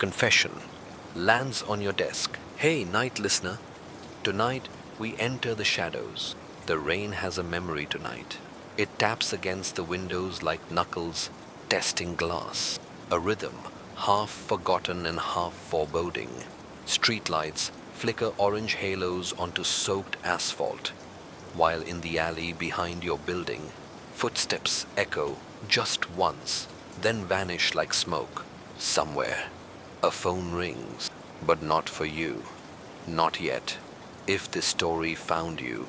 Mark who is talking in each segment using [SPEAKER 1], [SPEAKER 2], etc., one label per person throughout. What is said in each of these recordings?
[SPEAKER 1] confession lands on your desk. Hey, night listener. Tonight we enter the shadows. The rain has a memory tonight. It taps against the windows like knuckles testing glass. A rhythm, half forgotten and half foreboding. Streetlights flicker orange halos onto soaked asphalt, while in the alley behind your building, footsteps echo just once, then vanish like smoke. Somewhere, a phone rings, but not for you. Not yet. If this story found you,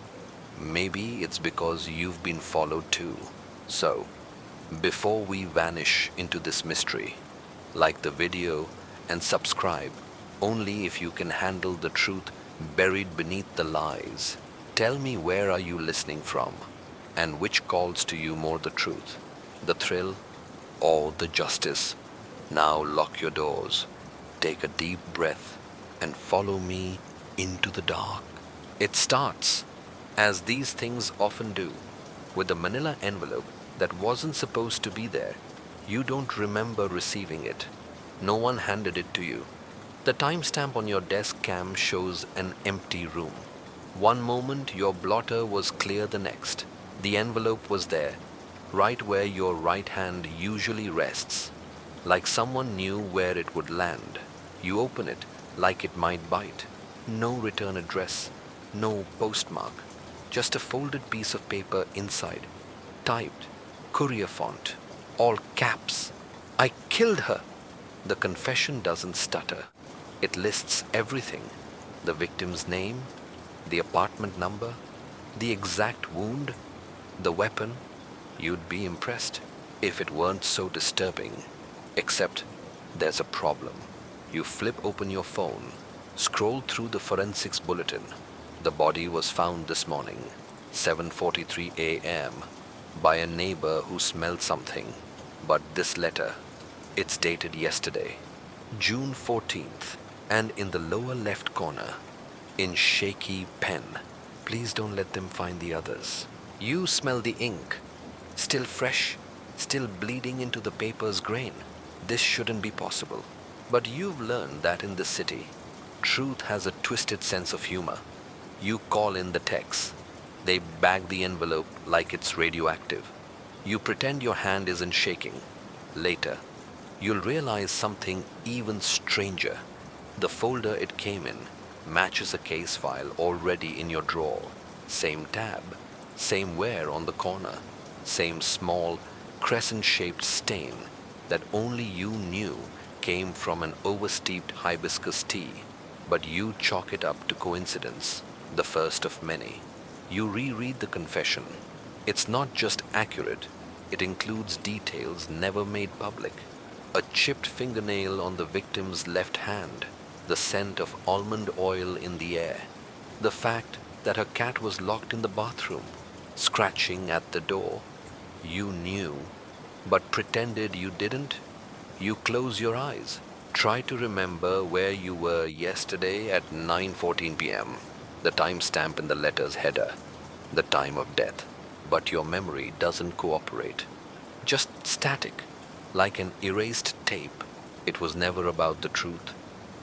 [SPEAKER 1] maybe it's because you've been followed too. So, before we vanish into this mystery, like the video and subscribe only if you can handle the truth buried beneath the lies. Tell me, where are you listening from, and which calls to you more, the truth, the thrill, or the justice? Now lock your doors, take a deep breath, and follow me into the dark. It starts, as these things often do, with a manila envelope that wasn't supposed to be there. You don't remember receiving it. No one handed it to you. The timestamp on your desk cam shows an empty room. One moment your blotter was clear, the next. The envelope was there, right where your right hand usually rests, like someone knew where it would land. You open it like it might bite. No return address, no postmark, just a folded piece of paper inside, typed, courier font, all caps. I killed her. The confession doesn't stutter. It lists everything: the victim's name, the apartment number, the exact wound, the weapon. You'd be impressed if it weren't so disturbing. Except there's a problem. You flip open your phone, scroll through the forensics bulletin. The body was found this morning, 7:43 a.m., by a neighbor who smelled something. But this letter, it's dated yesterday, June 14th, and in the lower left corner, in shaky pen, please don't let them find the others. You smell the ink, still fresh, still bleeding into the paper's grain. This shouldn't be possible. But you've learned that in this city, truth has a twisted sense of humor. You call in the techs. They bag the envelope like it's radioactive. You pretend your hand isn't shaking. Later, you'll realize something even stranger. The folder it came in matches a case file already in your drawer. Same tab, same wear on the corner, same small crescent-shaped stain that only you knew came from an oversteeped hibiscus tea. But you chalk it up to coincidence, the first of many. You reread the confession. It's not just accurate, it includes details never made public. A chipped fingernail on the victim's left hand, the scent of almond oil in the air, the fact that her cat was locked in the bathroom, scratching at the door. You knew, but pretended you didn't. You close your eyes, try to remember where you were yesterday at 9:14 p.m., the timestamp in the letter's header, the time of death. But your memory doesn't cooperate. Just static, like an erased tape. It was never about the truth.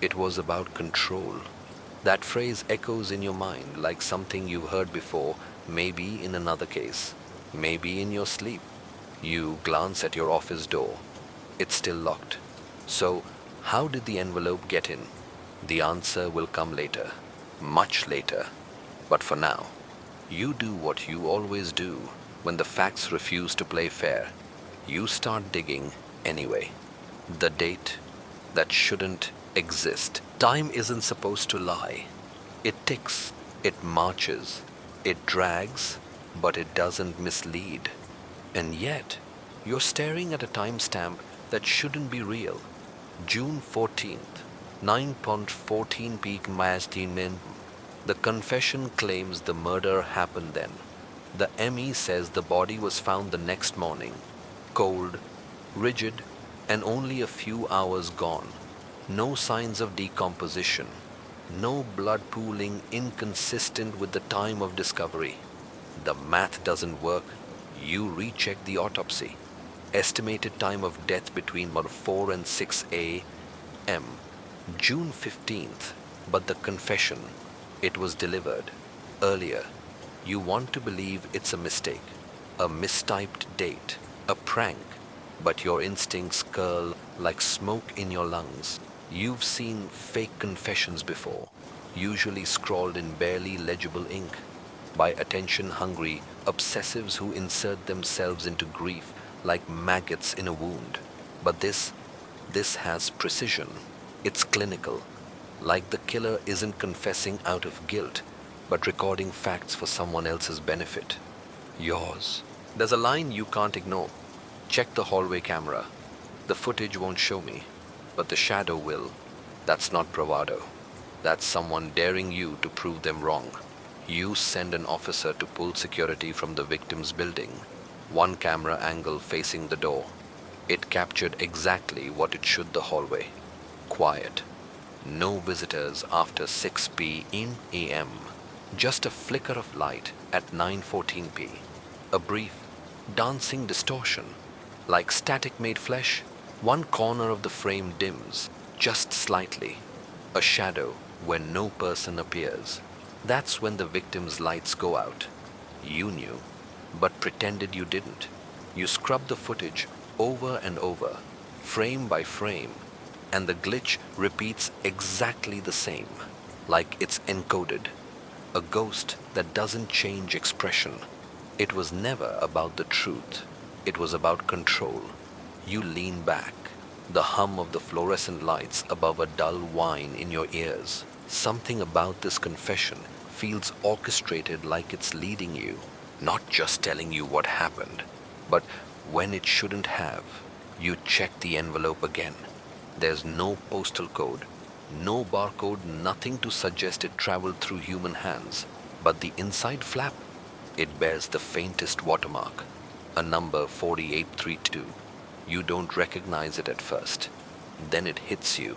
[SPEAKER 1] It was about control. That phrase echoes in your mind like something you've heard before, maybe in another case, maybe in your sleep. You glance at your office door. It's still locked. So, how did the envelope get in? The answer will come later, much later. But for now, you do what you always do when the facts refuse to play fair. You start digging anyway. The date that shouldn't exist. Time isn't supposed to lie. It ticks, it marches, it drags, but it doesn't mislead. And yet, you're staring at a timestamp that shouldn't be real. June 14th, 9:14 p.m. The confession claims the murder happened then. The ME says the body was found the next morning, cold, rigid, and only a few hours gone. No signs of decomposition, no blood pooling inconsistent with the time of discovery. The math doesn't work. You recheck the autopsy. Estimated time of death between about 4 and 6 a. p.m., June 15th, but the confession, it was delivered earlier. You want to believe it's a mistake, a mistyped date, a prank, but your instincts curl like smoke in your lungs. You've seen fake confessions before, usually scrawled in barely legible ink, by attention-hungry obsessives who insert themselves into grief like maggots in a wound. But this has precision. It's clinical. Like the killer isn't confessing out of guilt, but recording facts for someone else's benefit. Yours. There's a line you can't ignore. Check the hallway camera. The footage won't show me, but the shadow will. That's not bravado. That's someone daring you to prove them wrong. You send an officer to pull security from the victim's building. One camera angle facing the door. It captured exactly what it should the hallway. Quiet. No visitors after 6 p.m. Just a flicker of light at 9:14 p. A brief, dancing distortion. Like static made flesh, one corner of the frame dims, just slightly. A shadow where no person appears. That's when the victim's lights go out. You knew, but pretended you didn't. You scrubbed the footage over and over, frame by frame, and the glitch repeats exactly the same, like it's encoded. A ghost that doesn't change expression. It was never about the truth. It was about control. You lean back, the hum of the fluorescent lights above a dull whine in your ears. Something about this confession feels orchestrated, like it's leading you, not just telling you what happened, but when it shouldn't have. You check the envelope again. There's no postal code, no barcode, nothing to suggest it traveled through human hands. But the inside flap, it bears the faintest watermark, a number 4832. You don't recognize it at first. Then it hits you.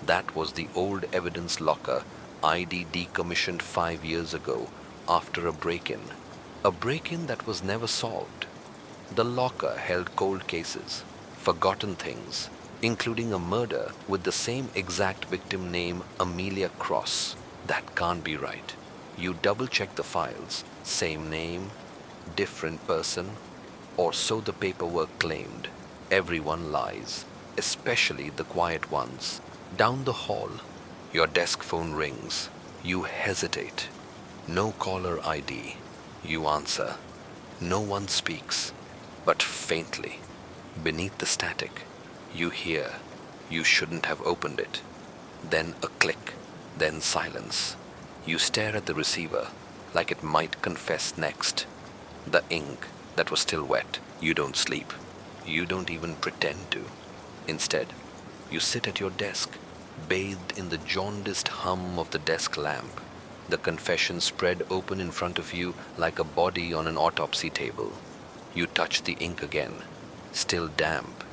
[SPEAKER 1] That was the old evidence locker ID decommissioned 5 years ago after a break-in. A break-in that was never solved. The locker held cold cases, forgotten things, including a murder with the same exact victim name, Amelia Cross. That can't be right. You double-check the files. Same name, different person, or so the paperwork claimed. Everyone lies, especially the quiet ones. Down the hall, your desk phone rings. You hesitate. No caller ID. You answer. No one speaks, but faintly, beneath the static, you hear, "You shouldn't have opened it." Then a click, then silence. You stare at the receiver, like it might confess next. The ink that was still wet. You don't sleep. You don't even pretend to. Instead, you sit at your desk, bathed in the jaundiced hum of the desk lamp. The confession spread open in front of you like a body on an autopsy table. You touch the ink again, still damp,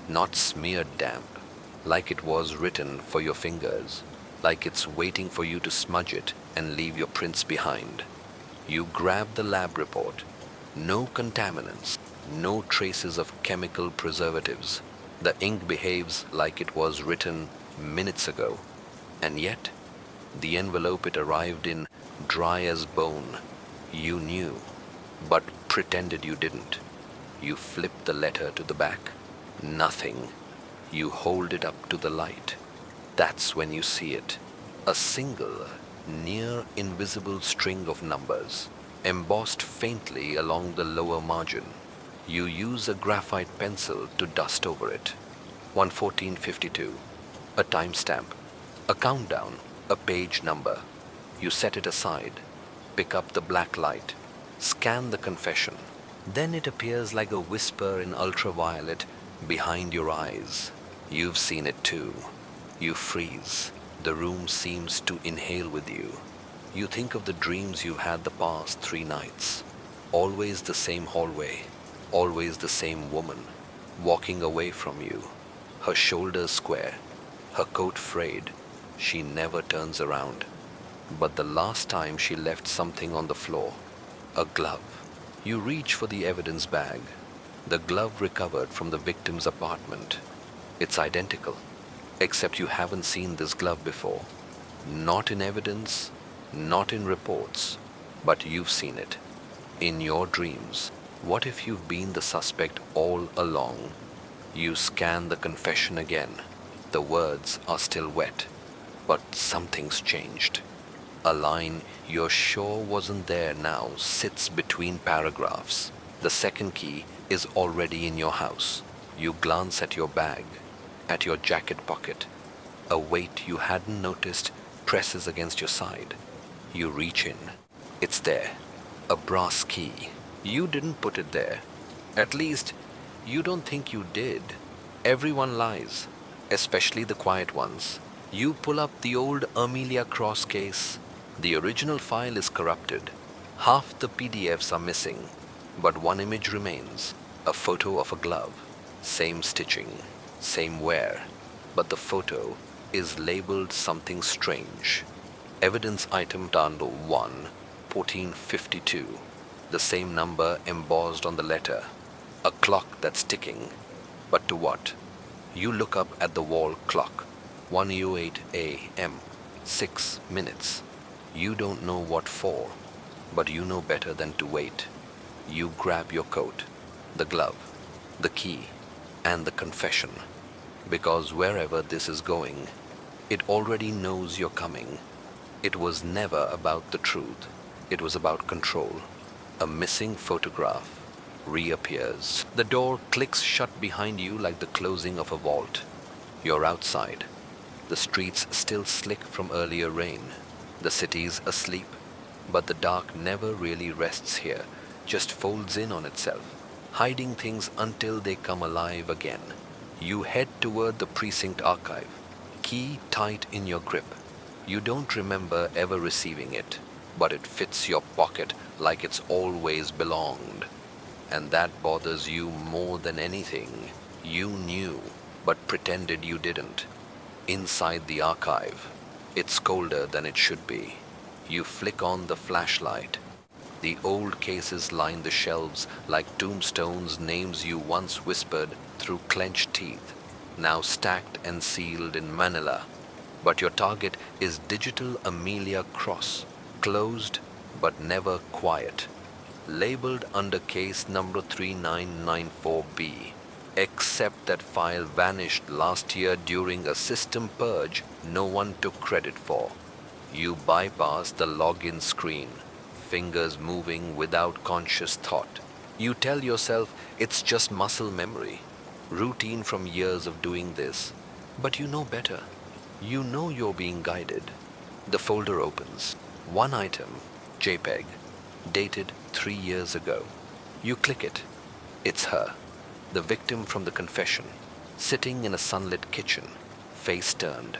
[SPEAKER 1] not smeared damp, like it was written for your fingers, like it's waiting for you to smudge it and leave your prints behind. You grab the lab report. No contaminants, no traces of chemical preservatives. The ink behaves like it was written minutes ago. And yet, the envelope it arrived in, dry as bone. You knew, but pretended you didn't. You flip the letter to the back. Nothing. You hold it up to the light. That's when you see it. A single, near invisible string of numbers, embossed faintly along the lower margin. You use a graphite pencil to dust over it. 1:14:52. A timestamp. A countdown. A page number. You set it aside. Pick up the black light. Scan the confession. Then it appears like a whisper in ultraviolet behind your eyes. You've seen it too. You freeze. The room seems to inhale with you. You think of the dreams you've had the past 3 nights. Always the same hallway. Always the same woman. Walking away from you. Her shoulders square. Her coat frayed. She never turns around. But the last time she left something on the floor. A glove. You reach for the evidence bag. The glove recovered from the victim's apartment. It's identical. Except you haven't seen this glove before. Not in evidence, not in reports, but you've seen it. In your dreams. What if you've been the suspect all along? You scan the confession again. The words are still wet, but something's changed. A line you're sure wasn't there now sits between paragraphs. The second key is already in your house. You glance at your bag, at your jacket pocket. A weight you hadn't noticed presses against your side. You reach in. It's there. A brass key. You didn't put it there. At least, you don't think you did. Everyone lies, especially the quiet ones. You pull up the old Amelia Cross case. The original file is corrupted. Half the PDFs are missing, but one image remains. A photo of a glove. Same stitching, same wear, but the photo is labeled something strange. Evidence item Tandle 1, 1452. The same number embossed on the letter. A clock that's ticking. But to what? You look up at the wall clock. 1:08 a.m. 6 minutes. You don't know what for, but you know better than to wait. You grab your coat, the glove, the key, and the confession. Because wherever this is going, it already knows you're coming. It was never about the truth. It was about control. A missing photograph reappears. The door clicks shut behind you like the closing of a vault. You're outside. The streets still slick from earlier rain. The city's asleep, but the dark never really rests here, just folds in on itself, hiding things until they come alive again. You head toward the precinct archive, key tight in your grip. You don't remember ever receiving it, but it fits your pocket like it's always belonged. And that bothers you more than anything. You knew, but pretended you didn't. Inside the archive, it's colder than it should be. You flick on the flashlight. The old cases line the shelves like tombstones, names you once whispered through clenched teeth, now stacked and sealed in manila. But your target is digital Amelia Cross, closed but never quiet, labeled under case number 3994B. Except that file vanished last year during a system purge no one took credit for. You bypass the login screen, fingers moving without conscious thought. You tell yourself it's just muscle memory, routine from years of doing this. But you know better. You know you're being guided. The folder opens. One item, JPEG, dated 3 years ago. You click it. It's her, the victim from the confession, sitting in a sunlit kitchen, face turned,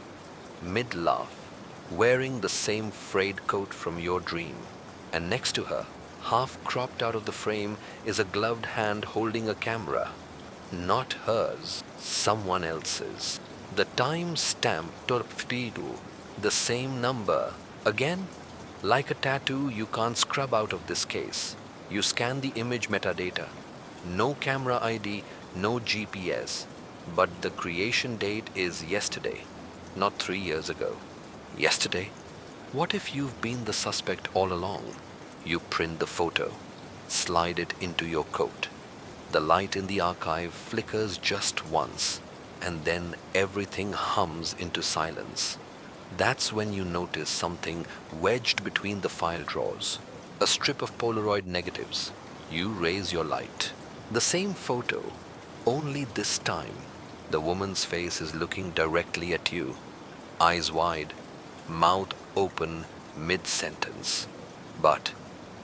[SPEAKER 1] mid-laugh, wearing the same frayed coat from your dream. And next to her, half cropped out of the frame, is a gloved hand holding a camera. Not hers, someone else's. The time stamp torpedo, the same number. Again, like a tattoo you can't scrub out of this case. You scan the image metadata. No camera ID, no GPS. But the creation date is yesterday, not 3 years ago. Yesterday? What if you've been the suspect all along? You print the photo, slide it into your coat. The light in the archive flickers just once, and then everything hums into silence. That's when you notice something wedged between the file drawers. A strip of Polaroid negatives. You raise your light. The same photo, only this time, the woman's face is looking directly at you. Eyes wide, mouth open mid-sentence. But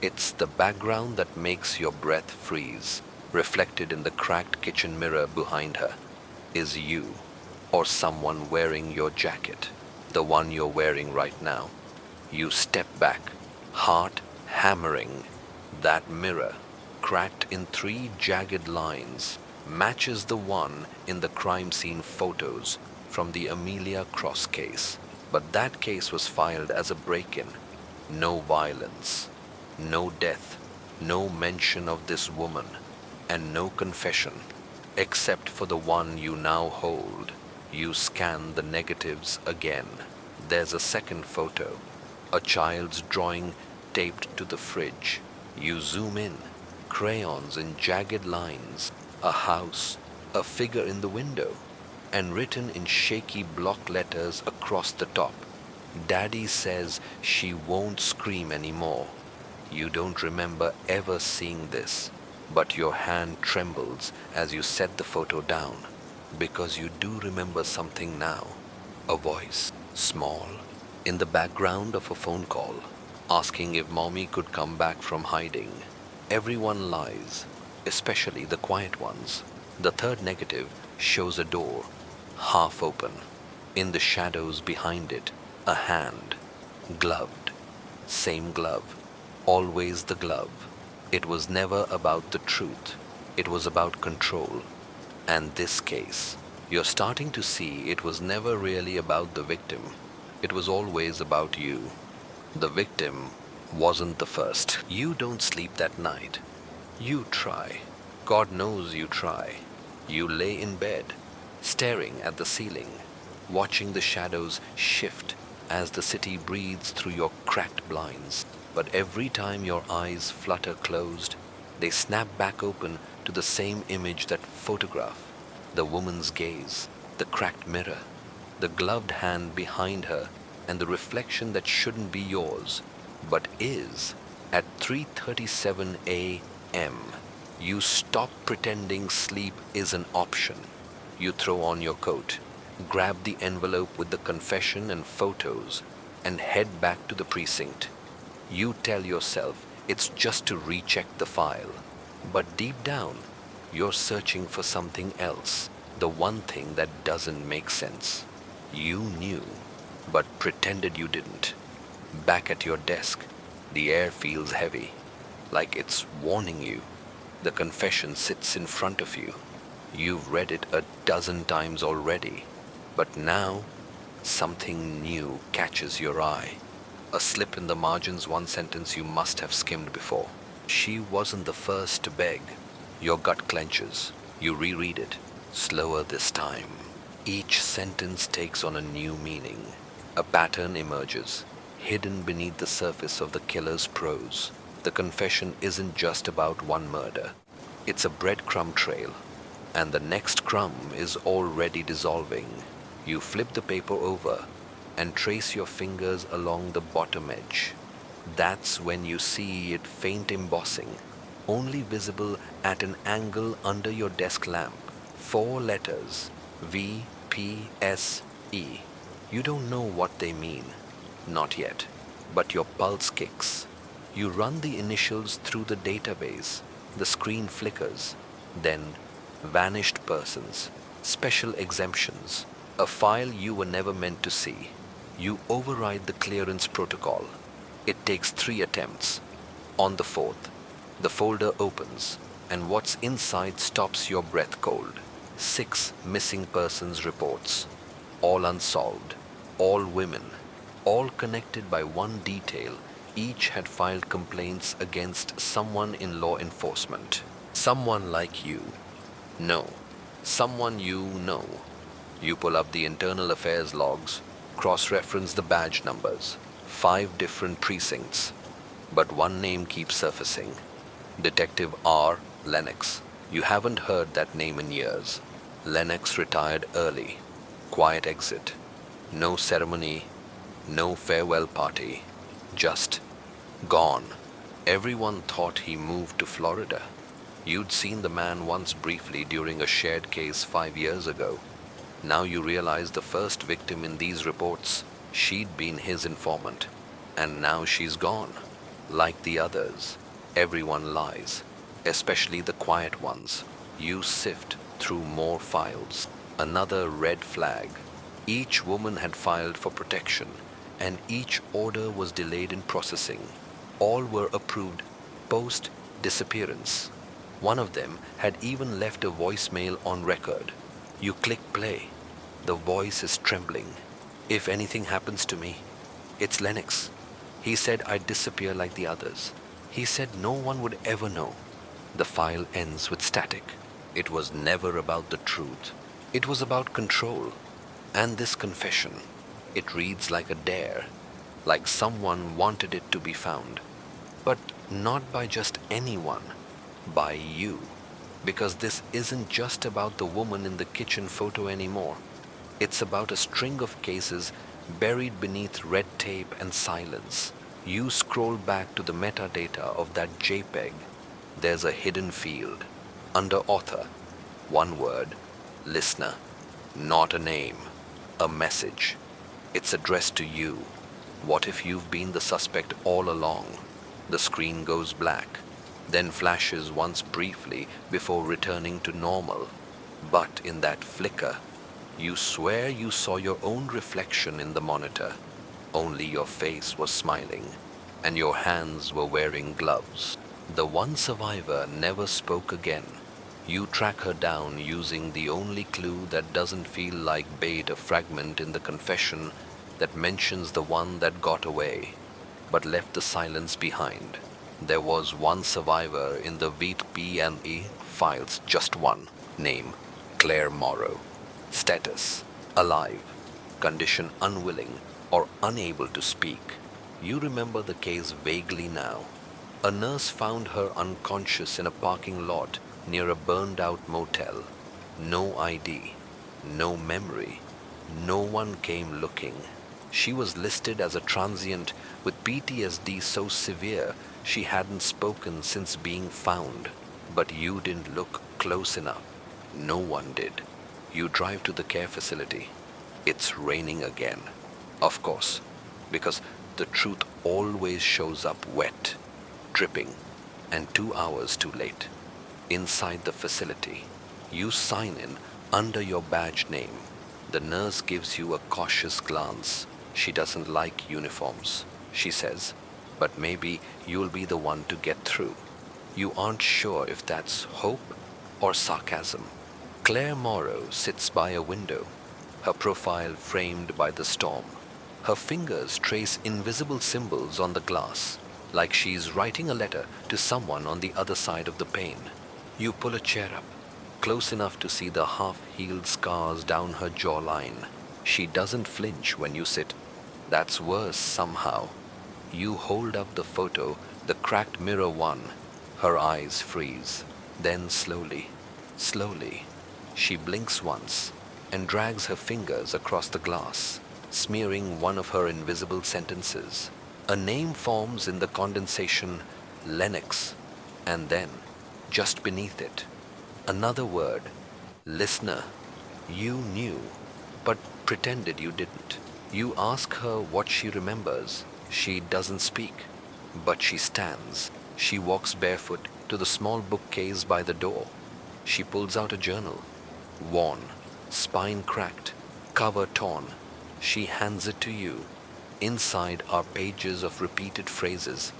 [SPEAKER 1] it's the background that makes your breath freeze. Reflected in the cracked kitchen mirror behind her is you, or someone wearing your jacket, the one you're wearing right now. You step back, heart hammering. That mirror, cracked in 3 jagged lines, matches the one in the crime scene photos from the Amelia Cross case. But that case was filed as a break-in. No violence, no death, no mention of this woman, and no confession, except for the one you now hold. You scan the negatives again. There's a second photo. A child's drawing taped to the fridge. You zoom in. Crayons in jagged lines. A house. A figure in the window. And written in shaky block letters across the top. Daddy says she won't scream anymore. You don't remember ever seeing this, but your hand trembles as you set the photo down, because you do remember something now. A voice, small, in the background of a phone call, asking if mommy could come back from hiding. Everyone lies, especially the quiet ones. The third negative shows a door, half open. In the shadows behind it, a hand, gloved. Same glove, always the glove. It was never about the truth. It was about control. And this case, you're starting to see it was never really about the victim. It was always about you. The victim wasn't the first. You don't sleep that night. You try. God knows you try. You lay in bed, staring at the ceiling, watching the shadows shift as the city breathes through your cracked blinds. But every time your eyes flutter closed, they snap back open to the same image, that photograph. The woman's gaze, the cracked mirror, the gloved hand behind her, and the reflection that shouldn't be yours, but is. At 3:37 a.m., you stop pretending sleep is an option. You throw on your coat, grab the envelope with the confession and photos, and head back to the precinct. You tell yourself it's just to recheck the file. But deep down, you're searching for something else, the one thing that doesn't make sense. You knew, but pretended you didn't. Back at your desk, the air feels heavy, like it's warning you. The confession sits in front of you. You've read it a dozen times already, but now something new catches your eye. A slip in the margins, one sentence you must have skimmed before. She wasn't the first to beg. Your gut clenches. You reread it, slower this time. Each sentence takes on a new meaning. A pattern emerges, hidden beneath the surface of the killer's prose. The confession isn't just about one murder. It's a breadcrumb trail, and the next crumb is already dissolving. You flip the paper over and trace your fingers along the bottom edge. That's when you see it faint embossing, only visible at an angle under your desk lamp. 4 letters, VPSE. You don't know what they mean, not yet, but your pulse kicks. You run the initials through the database. The screen flickers, then vanished persons, special exemptions, a file you were never meant to see. You override the clearance protocol. It takes 3 attempts. On the 4th, the folder opens, and what's inside stops your breath cold. 6 missing persons reports, all unsolved, all women, all connected by one detail. Each had filed complaints against someone in law enforcement. Someone like you. No, someone you know. You pull up the internal affairs logs, cross-reference the badge numbers. 5 different precincts, but one name keeps surfacing. Detective R. Lennox. You haven't heard that name in years. Lennox retired early. Quiet exit. No ceremony, no farewell party. Just gone. Everyone thought he moved to Florida. You'd seen the man once briefly during a shared case 5 years ago. Now you realize the first victim in these reports, she'd been his informant. And now she's gone. Like the others, everyone lies, especially the quiet ones. You sift through more files. Another red flag. Each woman had filed for protection, and each order was delayed in processing. All were approved post-disappearance. One of them had even left a voicemail on record. You click play. The voice is trembling. If anything happens to me, it's Lennox. He said I'd disappear like the others. He said no one would ever know. The file ends with static. It was never about the truth. It was about control. And this confession, it reads like a dare, like someone wanted it to be found. But not by just anyone, by you. Because this isn't just about the woman in the kitchen photo anymore. It's about a string of cases buried beneath red tape and silence. You scroll back to the metadata of that JPEG. There's a hidden field. Under author, one word, listener. Not a name, a message. It's addressed to you. What if you've been the suspect all along? The screen goes black, then flashes once briefly before returning to normal. But in that flicker, you swear you saw your own reflection in the monitor. Only your face was smiling, and your hands were wearing gloves. The one survivor never spoke again. You track her down using the only clue that doesn't feel like bait, a fragment in the confession that mentions the one that got away, but left the silence behind. There was one survivor in the VPNE files, just one. Name, Claire Morrow. Status, alive. Condition, unwilling or unable to speak. You remember the case vaguely now. A nurse found her unconscious in a parking lot near a burned-out motel. No ID, no memory. No one came looking. She was listed as a transient with PTSD so severe she hadn't spoken since being found. But you didn't look close enough. No one did. You drive to the care facility. It's raining again. Of course, because the truth always shows up wet, dripping, and 2 hours too late. Inside the facility, you sign in under your badge name. The nurse gives you a cautious glance. She doesn't like uniforms, she says, but maybe you'll be the one to get through. You aren't sure if that's hope or sarcasm. Claire Morrow sits by a window, her profile framed by the storm. Her fingers trace invisible symbols on the glass, like she's writing a letter to someone on the other side of the pane. You pull a chair up, close enough to see the half-healed scars down her jawline. She doesn't flinch when you sit. That's worse somehow. You hold up the photo, the cracked mirror one. Her eyes freeze. Then slowly, she blinks once and drags her fingers across the glass, smearing one of her invisible sentences. A name forms in the condensation, Lennox, and then, just beneath it, another word, listener. You knew, but pretended you didn't. You ask her what she remembers. She doesn't speak, but she stands. She walks barefoot to the small bookcase by the door. She pulls out a journal, worn, spine cracked, cover torn. She hands it to you. Inside are pages of repeated phrases,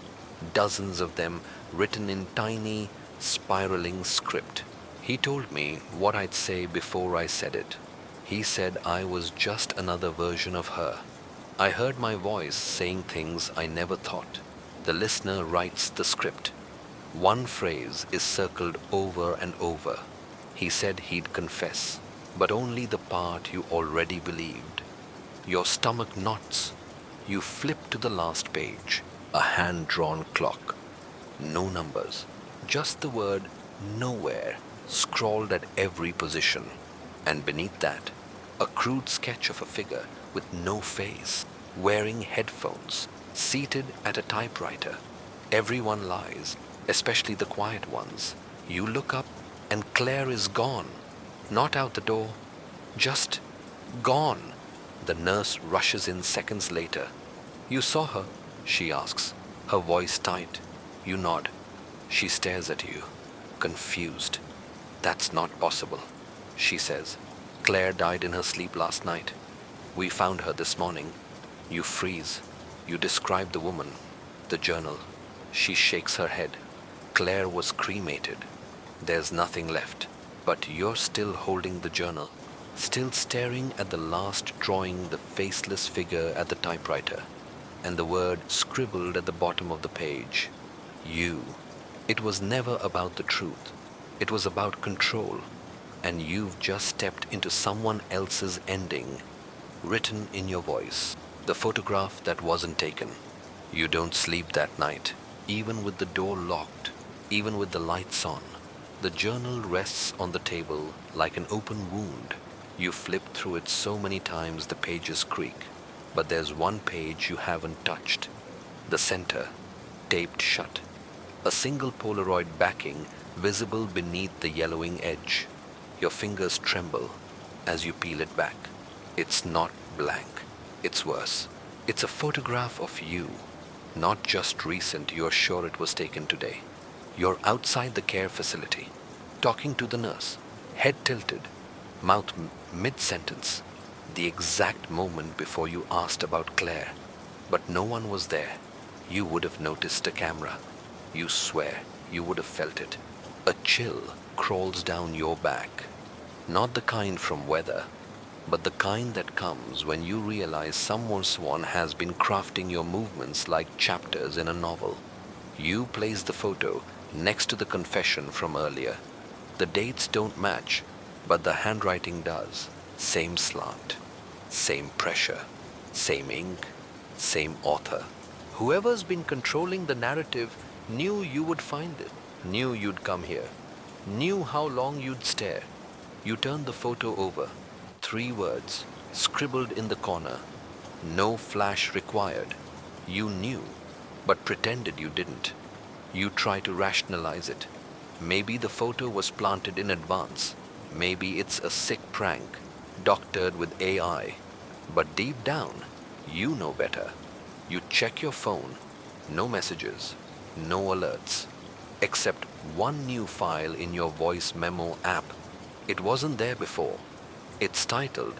[SPEAKER 1] dozens of them written in tiny, spiraling script. He told me what I'd say before I said it. He said I was just another version of her. I heard my voice saying things I never thought. The listener writes the script. One phrase is circled over and over. He said he'd confess, but only the part you already believed. Your stomach knots. You flip to the last page. A hand-drawn clock. No numbers. Just the word nowhere scrawled at every position. And beneath that, a crude sketch of a figure with no face, wearing headphones, seated at a typewriter. Everyone lies, especially the quiet ones. You look up and Claire is gone. Not out the door, just gone. The nurse rushes in seconds later. You saw her? She asks, her voice tight. You nod. She stares at you, confused. That's not possible, she says. Claire died in her sleep last night. We found her this morning. You freeze. You describe the woman, the journal. She shakes her head. Claire was cremated. There's nothing left. But you're still holding the journal, still staring at the last drawing, the faceless figure at the typewriter, and the word scribbled at the bottom of the page. You. It was never about the truth. It was about control. And you've just stepped into someone else's ending. written in your voice, the photograph that wasn't taken. You don't sleep that night, even with the door locked, even with the lights on. The journal rests on the table like an open wound. You flip through it so many times the pages creak. But there's one page you haven't touched. The center, taped shut. A single Polaroid backing visible beneath the yellowing edge. Your fingers tremble as you peel it back. It's not blank. It's worse. It's a photograph of you. Not just recent, you're sure it was taken today. You're outside the care facility, talking to the nurse, head tilted, mouth mid-sentence, the exact moment before you asked about Claire. But no one was there. You would have noticed a camera. You swear you would have felt it. A chill crawls down your back. Not the kind from weather, but the kind that comes when you realize someone has been crafting your movements like chapters in a novel. You place the photo next to the confession from earlier. The dates don't match, but the handwriting does. Same slant, same pressure, same ink, same author. Whoever's been controlling the narrative knew you would find it, knew you'd come here, knew how long you'd stare. You turned the photo over. 3 words, scribbled in the corner. No flash required. You knew, but pretended you didn't. You try to rationalize it. Maybe the photo was planted in advance. Maybe it's a sick prank, doctored with AI. But deep down, you know better. You check your phone. No messages, no alerts, except one new file in your voice memo app. It wasn't there before. It's titled,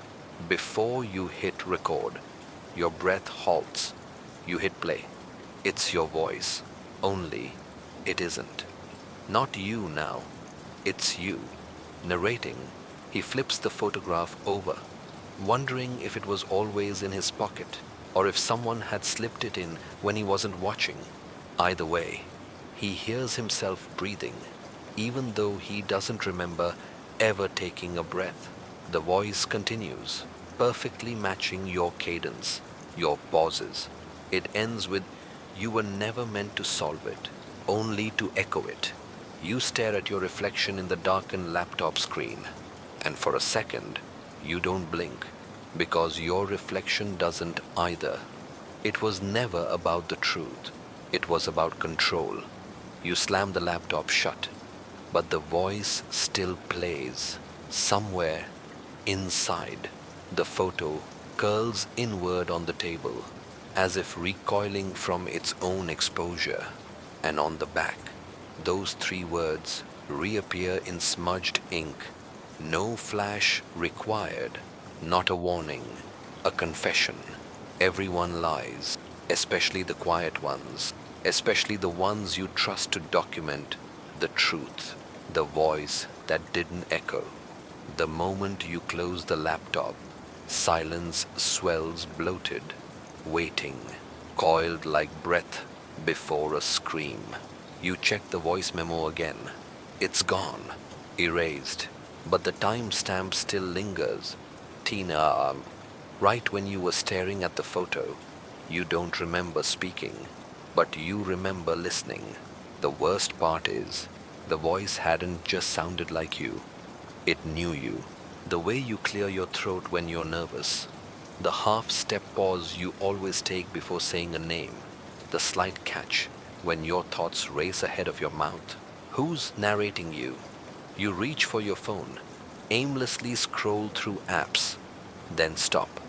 [SPEAKER 1] Before You Hit Record. Your breath halts. You hit play. It's your voice. Only it isn't. Not you now. It's you. Narrating. He flips the photograph over, wondering if it was always in his pocket, or if someone had slipped it in when he wasn't watching. Either way, he hears himself breathing, even though he doesn't remember ever taking a breath. The voice continues, perfectly matching your cadence, your pauses. It ends with, you were never meant to solve it, only to echo it. You stare at your reflection in the darkened laptop screen, and for a second, you don't blink, because your reflection doesn't either. It was never about the truth. It was about control. You slam the laptop shut, but the voice still plays. Somewhere inside, the photo curls inward on the table, as if recoiling from its own exposure. And on the back, those 3 words reappear in smudged ink. No flash required. Not a warning. A confession. Everyone lies, especially the quiet ones, especially the ones you trust to document the truth, the voice that didn't echo. The moment you close the laptop, silence swells bloated, waiting, coiled like breath before a scream. You check the voice memo again. It's gone, erased, but the timestamp still lingers. Tina, right when you were staring at the photo, you don't remember speaking, but you remember listening. The worst part is, the voice hadn't just sounded like you. It knew you. The way you clear your throat when you're nervous. The half-step pause you always take before saying a name. The slight catch when your thoughts race ahead of your mouth. Who's narrating you? You reach for your phone, aimlessly scroll through apps, then stop.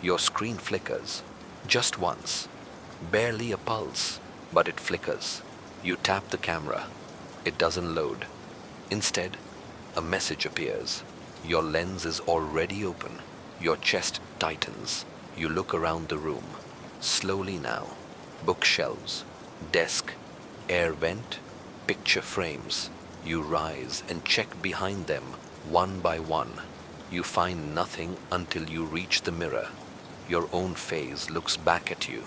[SPEAKER 1] Your screen flickers. Just once. Barely a pulse, but it flickers. You tap the camera. It doesn't load. Instead, a message appears. Your lens is already open. Your chest tightens. You look around the room. Slowly now. Bookshelves, desk, air vent, picture frames. You rise and check behind them, one by one. You find nothing until you reach the mirror. Your own face looks back at you,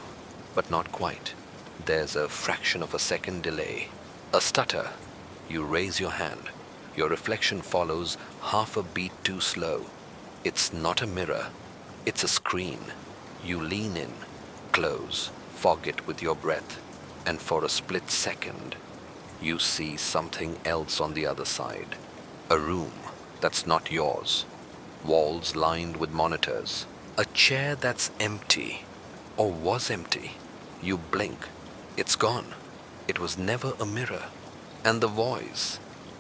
[SPEAKER 1] but not quite. There's a fraction of a second delay. A stutter. You raise your hand. Your reflection follows half a beat too slow. It's not a mirror. It's a screen. You lean in, close, fog it with your breath, and for a split second, you see something else on the other side. A room that's not yours. Walls lined with monitors. A chair that's empty, or was empty. You blink. It's gone. It was never a mirror. And the voice,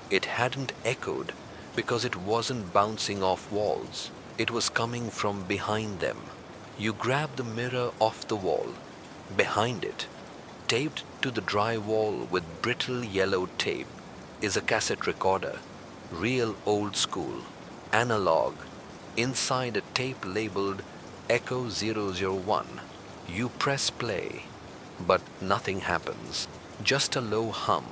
[SPEAKER 1] it hadn't echoed because it wasn't bouncing off walls. It was coming from behind them. You grab the mirror off the wall. Behind it, taped to the dry wall with brittle yellow tape, is a cassette recorder. Real old school. Analog. Inside a tape labeled Echo 001. You press play, but nothing happens. Just a low hum,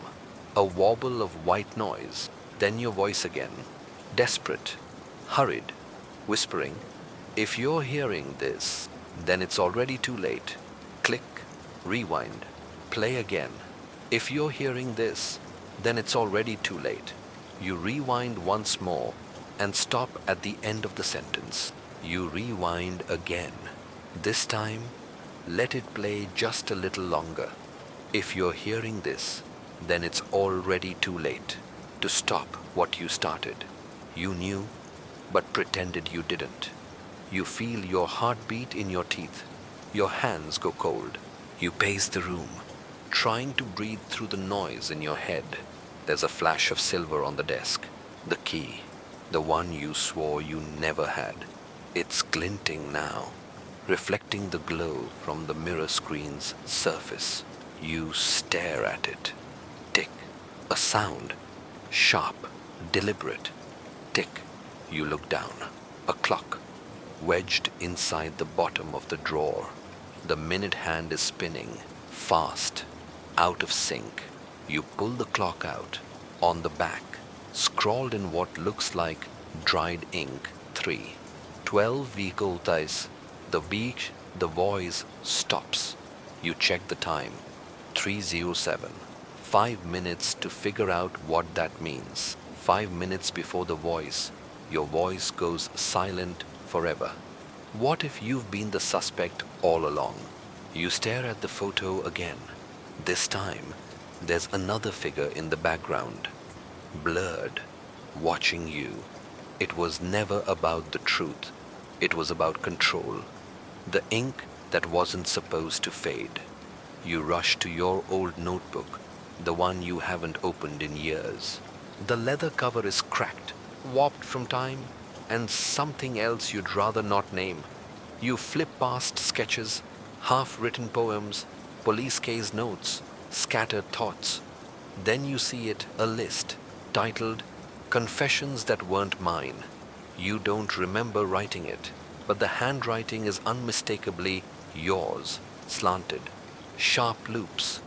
[SPEAKER 1] a wobble of white noise, then your voice again. Desperate, hurried, whispering, "If you're hearing this, then it's already too late." Click, rewind, play again. "If you're hearing this, then it's already too late." You rewind once more and stop at the end of the sentence. You rewind again. This time, let it play just a little longer. "If you're hearing this, then it's already too late to stop what you started. You knew, but pretended you didn't. You feel your heartbeat in your teeth. Your hands go cold. You pace the room, trying to breathe through the noise in your head. There's a flash of silver on the desk. The key, the one you swore you never had. It's glinting now, reflecting the glow from the mirror screen's surface. You stare at it. Tick. A sound. Sharp, deliberate. Tick. You look down. A clock, wedged inside the bottom of the drawer. The minute hand is spinning, fast, out of sync. You pull the clock out. On the back, scrawled in what looks like dried ink, 3. 12 vikoltais. The beach, the voice stops. You check the time. 3:07. 5 minutes to figure out what that means. 5 minutes before the voice, your voice goes silent forever. What if you've been the suspect all along? You stare at the photo again. This time, there's another figure in the background, blurred, watching you. It was never about the truth. It was about control. The ink that wasn't supposed to fade. You rush to your old notebook, the one you haven't opened in years. The leather cover is cracked, warped from time, and something else you'd rather not name. You flip past sketches, half-written poems, police case notes, scattered thoughts. Then you see it, a list, titled Confessions That Weren't Mine. You don't remember writing it, but the handwriting is unmistakably yours, slanted. Sharp loops,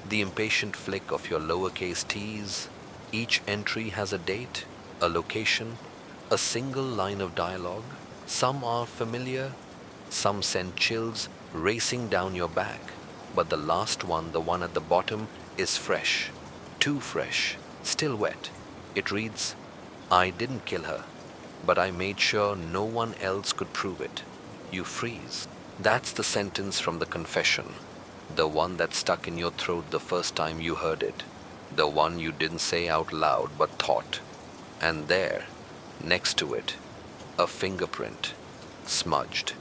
[SPEAKER 1] the impatient flick of your lowercase t's. Each entry has a date, a location, a single line of dialogue. Some are familiar, some send chills racing down your back. But the last one, the one at the bottom, is fresh. Too fresh, still wet. It reads, "I didn't kill her, but I made sure no one else could prove it." You freeze. That's the sentence from the confession. The one that stuck in your throat the first time you heard it. The one you didn't say out loud but thought. And there, next to it, a fingerprint, smudged.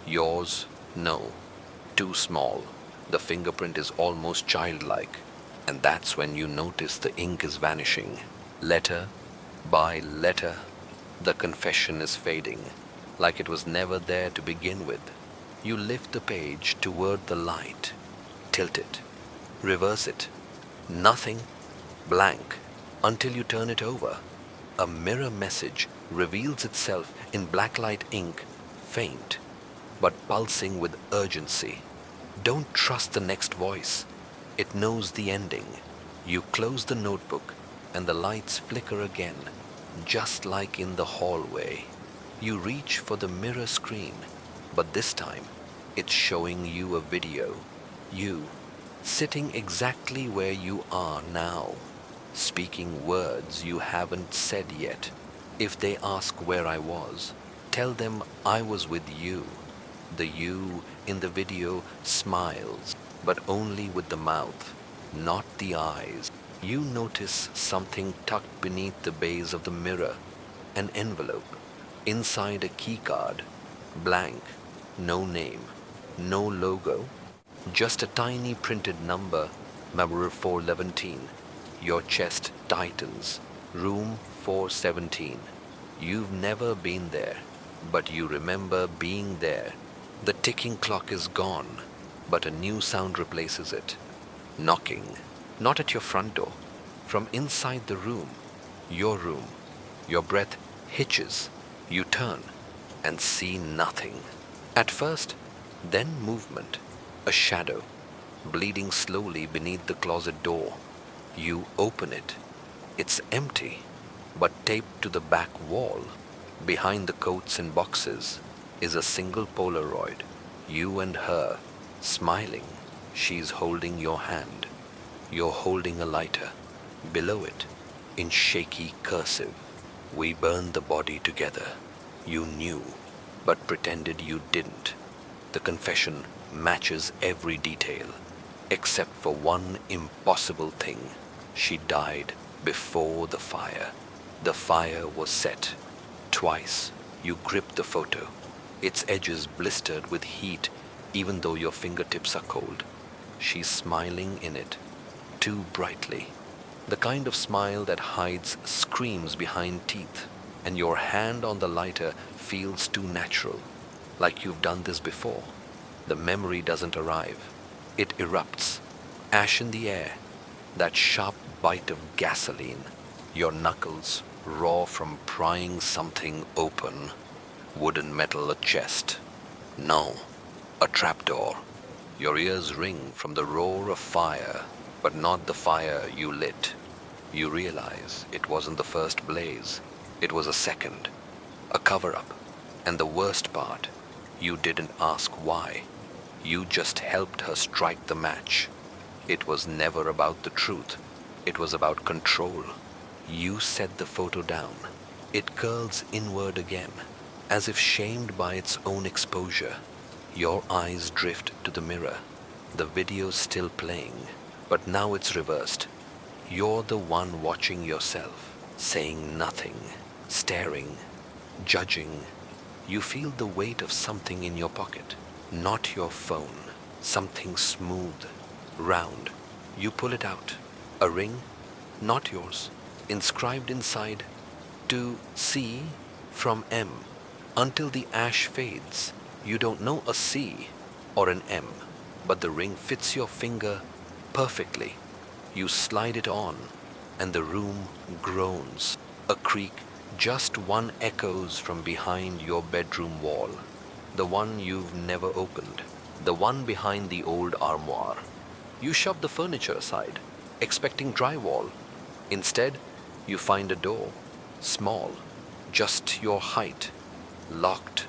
[SPEAKER 1] Yours? No. Too small. The fingerprint is almost childlike. And that's when you notice the ink is vanishing. Letter by letter, the confession is fading, like it was never there to begin with. You lift the page toward the light, tilt it, reverse it. Nothing, blank, until you turn it over. A mirror message reveals itself in blacklight ink, faint, but pulsing with urgency. Don't trust the next voice. It knows the ending. You close the notebook and the lights flicker again, just like in the hallway. You reach for the mirror screen, but this time it's showing you a video. You, sitting exactly where you are now, speaking words you haven't said yet. If they ask where I was, tell them I was with you. The you in the video smiles, but only with the mouth, not the eyes. You notice something tucked beneath the base of the mirror, an envelope, inside a keycard, blank, no name, no logo, just a tiny printed number, number 417. Your chest tightens, room 417. You've never been there, but you remember being there. The ticking clock is gone, but a new sound replaces it. Knocking, not at your front door, from inside the room, your room. Your breath hitches. You turn and see nothing. At first, then movement, a shadow, bleeding slowly beneath the closet door. You open it. It's empty, but taped to the back wall, behind the coats and boxes, is a single Polaroid. You and her, smiling. She's holding your hand. You're holding a lighter. Below it, in shaky cursive, "We burned the body together. You knew, but pretended you didn't." The confession matches every detail, except for one impossible thing. She died before the fire. The fire was set. Twice you gripped the photo, its edges blistered with heat even though your fingertips are cold. She's smiling in it, too brightly. The kind of smile that hides screams behind teeth, and your hand on the lighter feels too natural, like you've done this before. The memory doesn't arrive. It erupts. Ash in the air, that sharp bite of gasoline, your knuckles raw from prying something open. Wooden metal, a chest. No, a trapdoor. Your ears ring from the roar of fire, but not the fire you lit. You realize it wasn't the first blaze. It was a second, a cover-up. And the worst part, you didn't ask why. You just helped her strike the match. It was never about the truth. It was about control. You set the photo down. It curls inward again, as if shamed by its own exposure. Your eyes drift to the mirror. The video's still playing, but now it's reversed. You're the one watching yourself, saying nothing, staring, judging. You feel the weight of something in your pocket, not your phone. Something smooth, round. You pull it out. A ring, not yours, inscribed inside, "To C from M." Until the ash fades, you don't know a C or an M, but the ring fits your finger perfectly. You slide it on, and the room groans. A creak, just one, echoes from behind your bedroom wall. The one you've never opened. The one behind the old armoire. You shove the furniture aside, expecting drywall. Instead, you find a door, small, just your height, locked.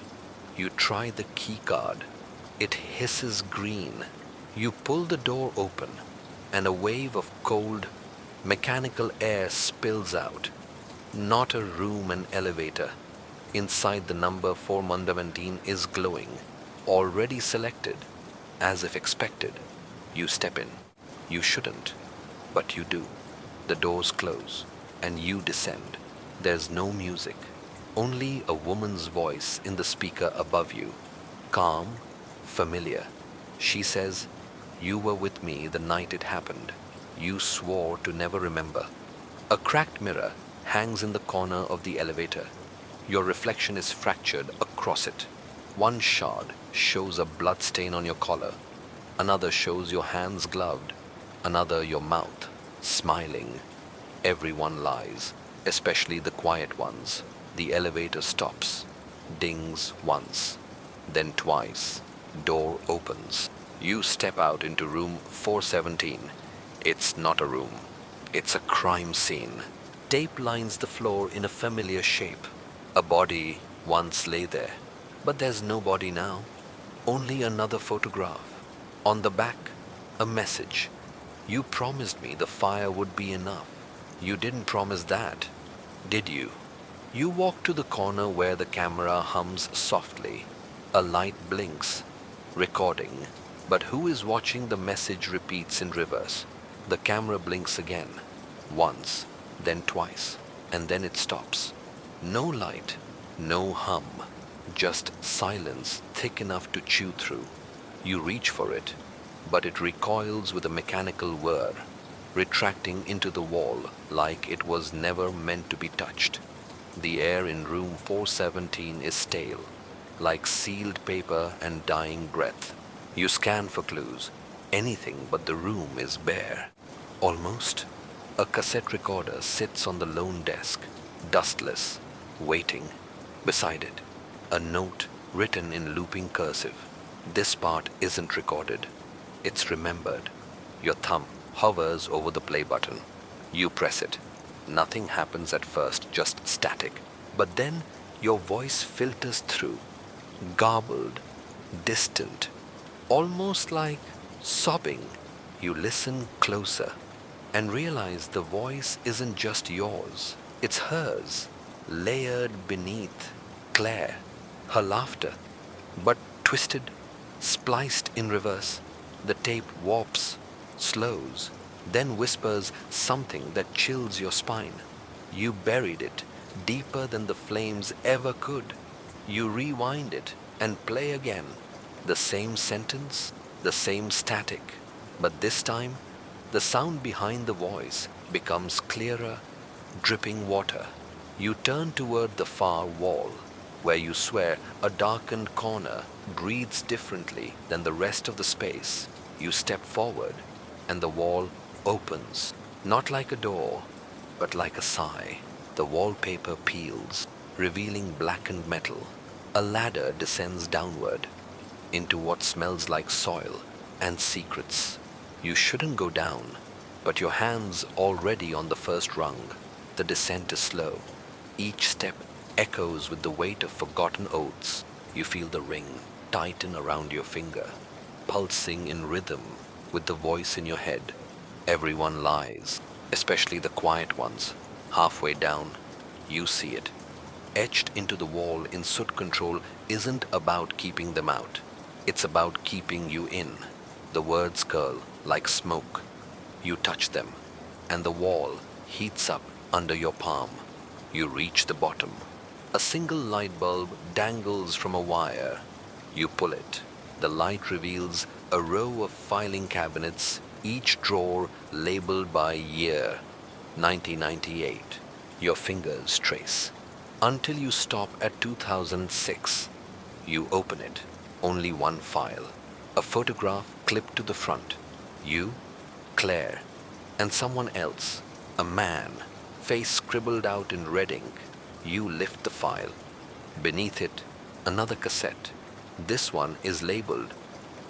[SPEAKER 1] You try the key card. It hisses green. You pull the door open, and a wave of cold, mechanical air spills out. Not a room, an elevator. Inside, the number 417 is glowing, already selected, as if expected. You step in. You shouldn't, but you do. The doors close, and you descend. There's no music, only a woman's voice in the speaker above you. Calm, familiar. She says, "You were with me the night it happened. You swore to never remember." A cracked mirror hangs in the corner of the elevator. Your reflection is fractured across it. One shard shows a blood stain on your collar. Another shows your hands gloved. Another your mouth, smiling. Everyone lies, especially the quiet ones. The elevator stops, dings once, then twice. Door opens. You step out into room 417. It's not a room. It's a crime scene. Tape lines the floor in a familiar shape. A body once lay there, but there's no body now. Only another photograph. On the back, a message. "You promised me the fire would be enough." You didn't promise that, did you? You walk to the corner where the camera hums softly. A light blinks, recording. But who is watching? The message repeats in reverse. The camera blinks again, once, then twice, and then it stops. No light, no hum, just silence thick enough to chew through. You reach for it, but it recoils with a mechanical whir, retracting into the wall like it was never meant to be touched. The air in room 417 is stale, like sealed paper and dying breath. You scan for clues. Anything but the room is bare. Almost. A cassette recorder sits on the lone desk, dustless, waiting. Beside it, a note written in looping cursive. This part isn't recorded. It's remembered. Your thumb hovers over the play button. You press it. Nothing happens at first, just static. But then your voice filters through, garbled, distant, almost like sobbing. You listen closer and realize the voice isn't just yours, it's hers, layered beneath Claire, her laughter, but twisted, spliced in reverse. The tape warps, slows, then whispers something that chills your spine. You buried it deeper than the flames ever could. You rewind it and play again. The same sentence, the same static, but this time the sound behind the voice becomes clearer, dripping water. You turn toward the far wall, where you swear a darkened corner breathes differently than the rest of the space. You step forward, and the wall opens, not like a door, but like a sigh. The wallpaper peels, revealing blackened metal. A ladder descends downward, into what smells like soil and secrets. You shouldn't go down, but your hand's already on the first rung. The descent is slow. Each step echoes with the weight of forgotten oaths. You feel the ring tighten around your finger, pulsing in rhythm with the voice in your head. Everyone lies, especially the quiet ones. Halfway down, you see it. Etched into the wall in soot control isn't about keeping them out. It's about keeping you in. The words curl like smoke. You touch them, and the wall heats up under your palm. You reach the bottom. A single light bulb dangles from a wire. You pull it. The light reveals a row of filing cabinets, each drawer labeled by year, 1998. Your fingers trace, until you stop at 2006. You open it. Only one file. A photograph clipped to the front. You, Claire, and someone else, a man, face scribbled out in red ink. You lift the file. Beneath it, another cassette. This one is labeled,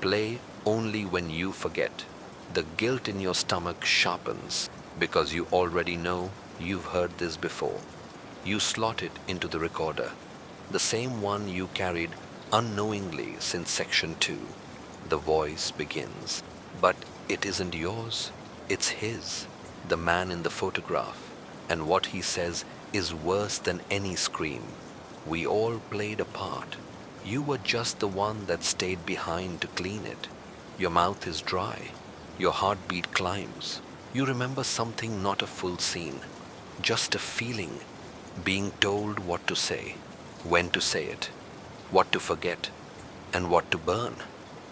[SPEAKER 1] "Play only when you forget." The guilt in your stomach sharpens, because you already know you've heard this before. You slot it into the recorder, the same one you carried unknowingly since Section 2. The voice begins. But it isn't yours, it's his, the man in the photograph. And what he says is worse than any scream. We all played a part. You were just the one that stayed behind to clean it. Your mouth is dry. Your heartbeat climbs. You remember something, not a full scene, just a feeling, being told what to say, when to say it, what to forget, and what to burn.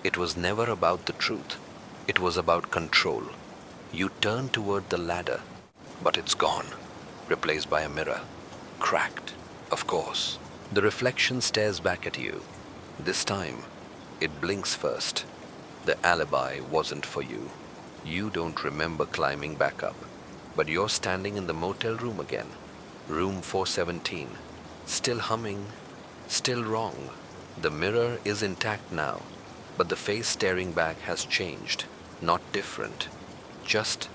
[SPEAKER 1] It was never about the truth. It was about control. You turn toward the ladder, but it's gone, replaced by a mirror. Cracked, of course. The reflection stares back at you. This time, it blinks first. The alibi wasn't for you. You don't remember climbing back up, but you're standing in the motel room again. Room 417. Still humming, still wrong. The mirror is intact now, but the face staring back has changed. Not different, just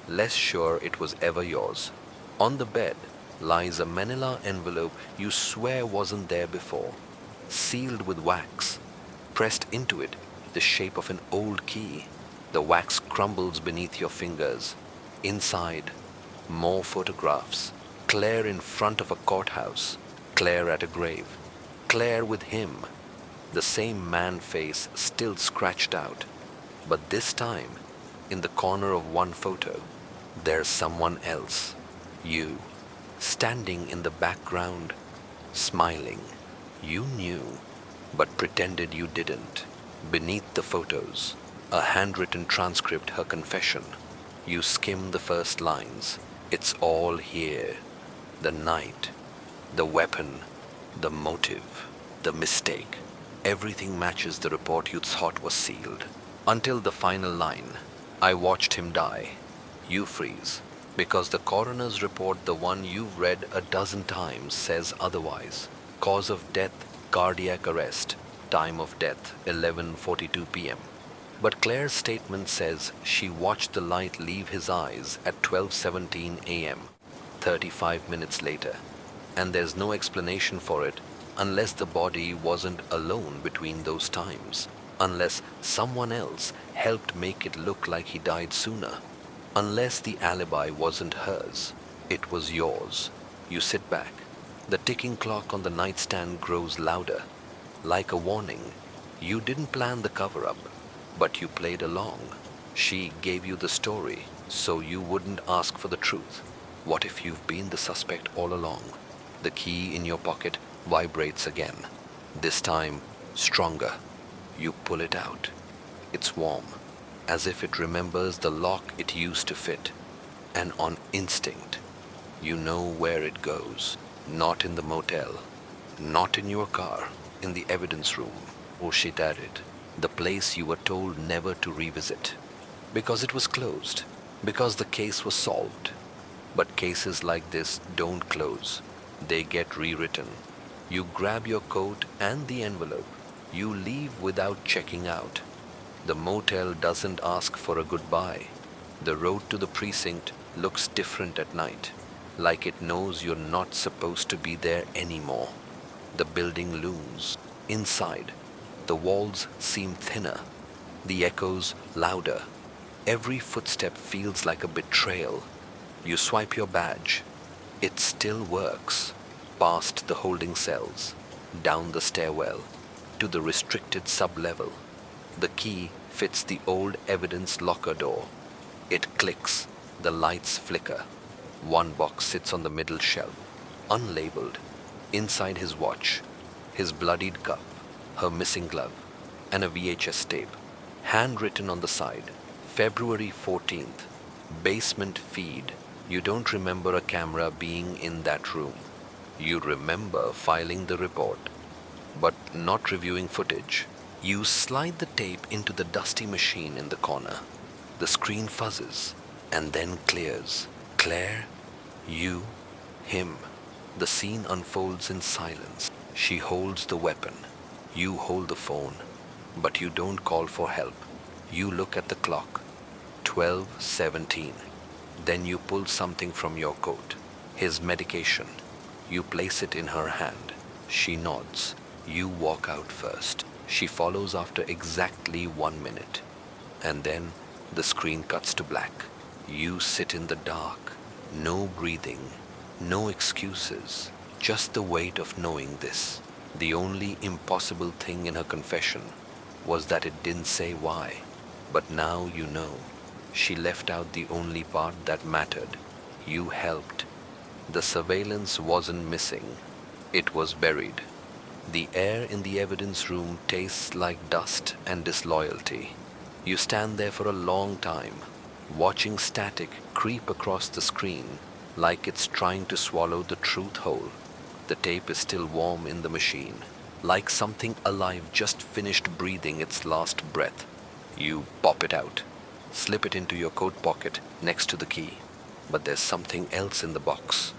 [SPEAKER 1] less sure it was ever yours. On the bed lies a manila envelope you swear wasn't there before, sealed with wax. Pressed into it, the shape of an old key. The wax crumbles beneath your fingers. Inside, more photographs. Claire in front of a courthouse. Claire at a grave. Claire with him. The same man face still scratched out, but this time, in the corner of one photo, there's someone else. You, standing in the background, smiling. You knew, but pretended you didn't. Beneath the photos, a handwritten transcript, her confession. You skim the first lines. It's all here. The night, the weapon, the motive, the mistake. Everything matches the report you thought was sealed. Until the final line, I watched him die. You freeze, because the coroner's report, the one you've read a dozen times, says otherwise. Cause of death, cardiac arrest. Time of death, 11:42 p.m. But Claire's statement says she watched the light leave his eyes at 12:17 a.m., 35 minutes later. And there's no explanation for it unless the body wasn't alone between those times, unless someone else helped make it look like he died sooner, unless the alibi wasn't hers, it was yours. You sit back. The ticking clock on the nightstand grows louder, like a warning. You didn't plan the cover-up, but you played along. She gave you the story, so you wouldn't ask for the truth. What if you've been the suspect all along? The key in your pocket vibrates again, this time stronger. You pull it out. It's warm, as if it remembers the lock it used to fit. And on instinct, you know where it goes. Not in the motel, not in your car, in the evidence room. Oh shit at it. The place you were told never to revisit. Because it was closed. Because the case was solved. But cases like this don't close. They get rewritten. You grab your coat and the envelope. You leave without checking out. The motel doesn't ask for a goodbye. The road to the precinct looks different at night, like it knows you're not supposed to be there anymore. The building looms. Inside, the walls seem thinner, the echoes louder. Every footstep feels like a betrayal. You swipe your badge. It still works. Past the holding cells, down the stairwell, to the restricted sub-level. The key fits the old evidence locker door. It clicks, the lights flicker. One box sits on the middle shelf, unlabeled. Inside his watch, his bloodied cuff, her missing glove, and a VHS tape. Handwritten on the side, February 14th, basement feed. You don't remember a camera being in that room. You remember filing the report, but not reviewing footage. You slide the tape into the dusty machine in the corner. The screen fuzzes and then clears. Claire, you, him. The scene unfolds in silence. She holds the weapon. You hold the phone, but you don't call for help. You look at the clock. 12:17. Then you pull something from your coat. His medication. You place it in her hand. She nods. You walk out first. She follows after exactly 1 minute. And then the screen cuts to black. You sit in the dark. No breathing. No excuses. Just the weight of knowing this. The only impossible thing in her confession was that it didn't say why. But now you know. She left out the only part that mattered. You helped. The surveillance wasn't missing. It was buried. The air in the evidence room tastes like dust and disloyalty. You stand there for a long time, watching static creep across the screen like it's trying to swallow the truth whole. The tape is still warm in the machine, like something alive just finished breathing its last breath. You pop it out, slip it into your coat pocket next to the key. But there's something else in the box.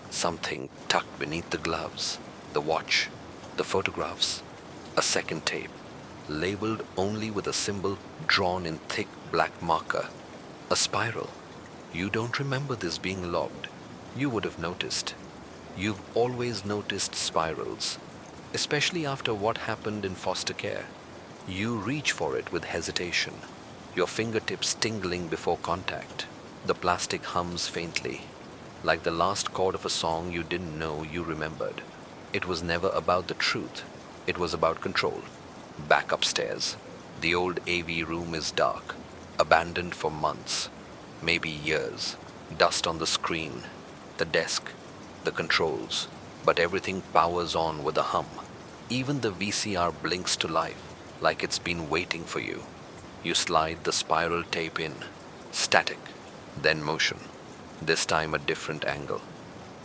[SPEAKER 1] Something tucked beneath the gloves, the watch, the photographs, a second tape, labeled only with a symbol drawn in thick black marker. A spiral. You don't remember this being logged. You would have noticed. You've always noticed spirals, especially after what happened in foster care. You reach for it with hesitation, your fingertips tingling before contact. The plastic hums faintly, like the last chord of a song you didn't know you remembered. It was never about the truth. It was about control. Back upstairs. The old AV room is dark, abandoned for months, maybe years. Dust on the screen, the desk, the controls, but everything powers on with a hum. Even the VCR blinks to life, like it's been waiting for you. You slide the spiral tape in, static, then motion. This time a different angle.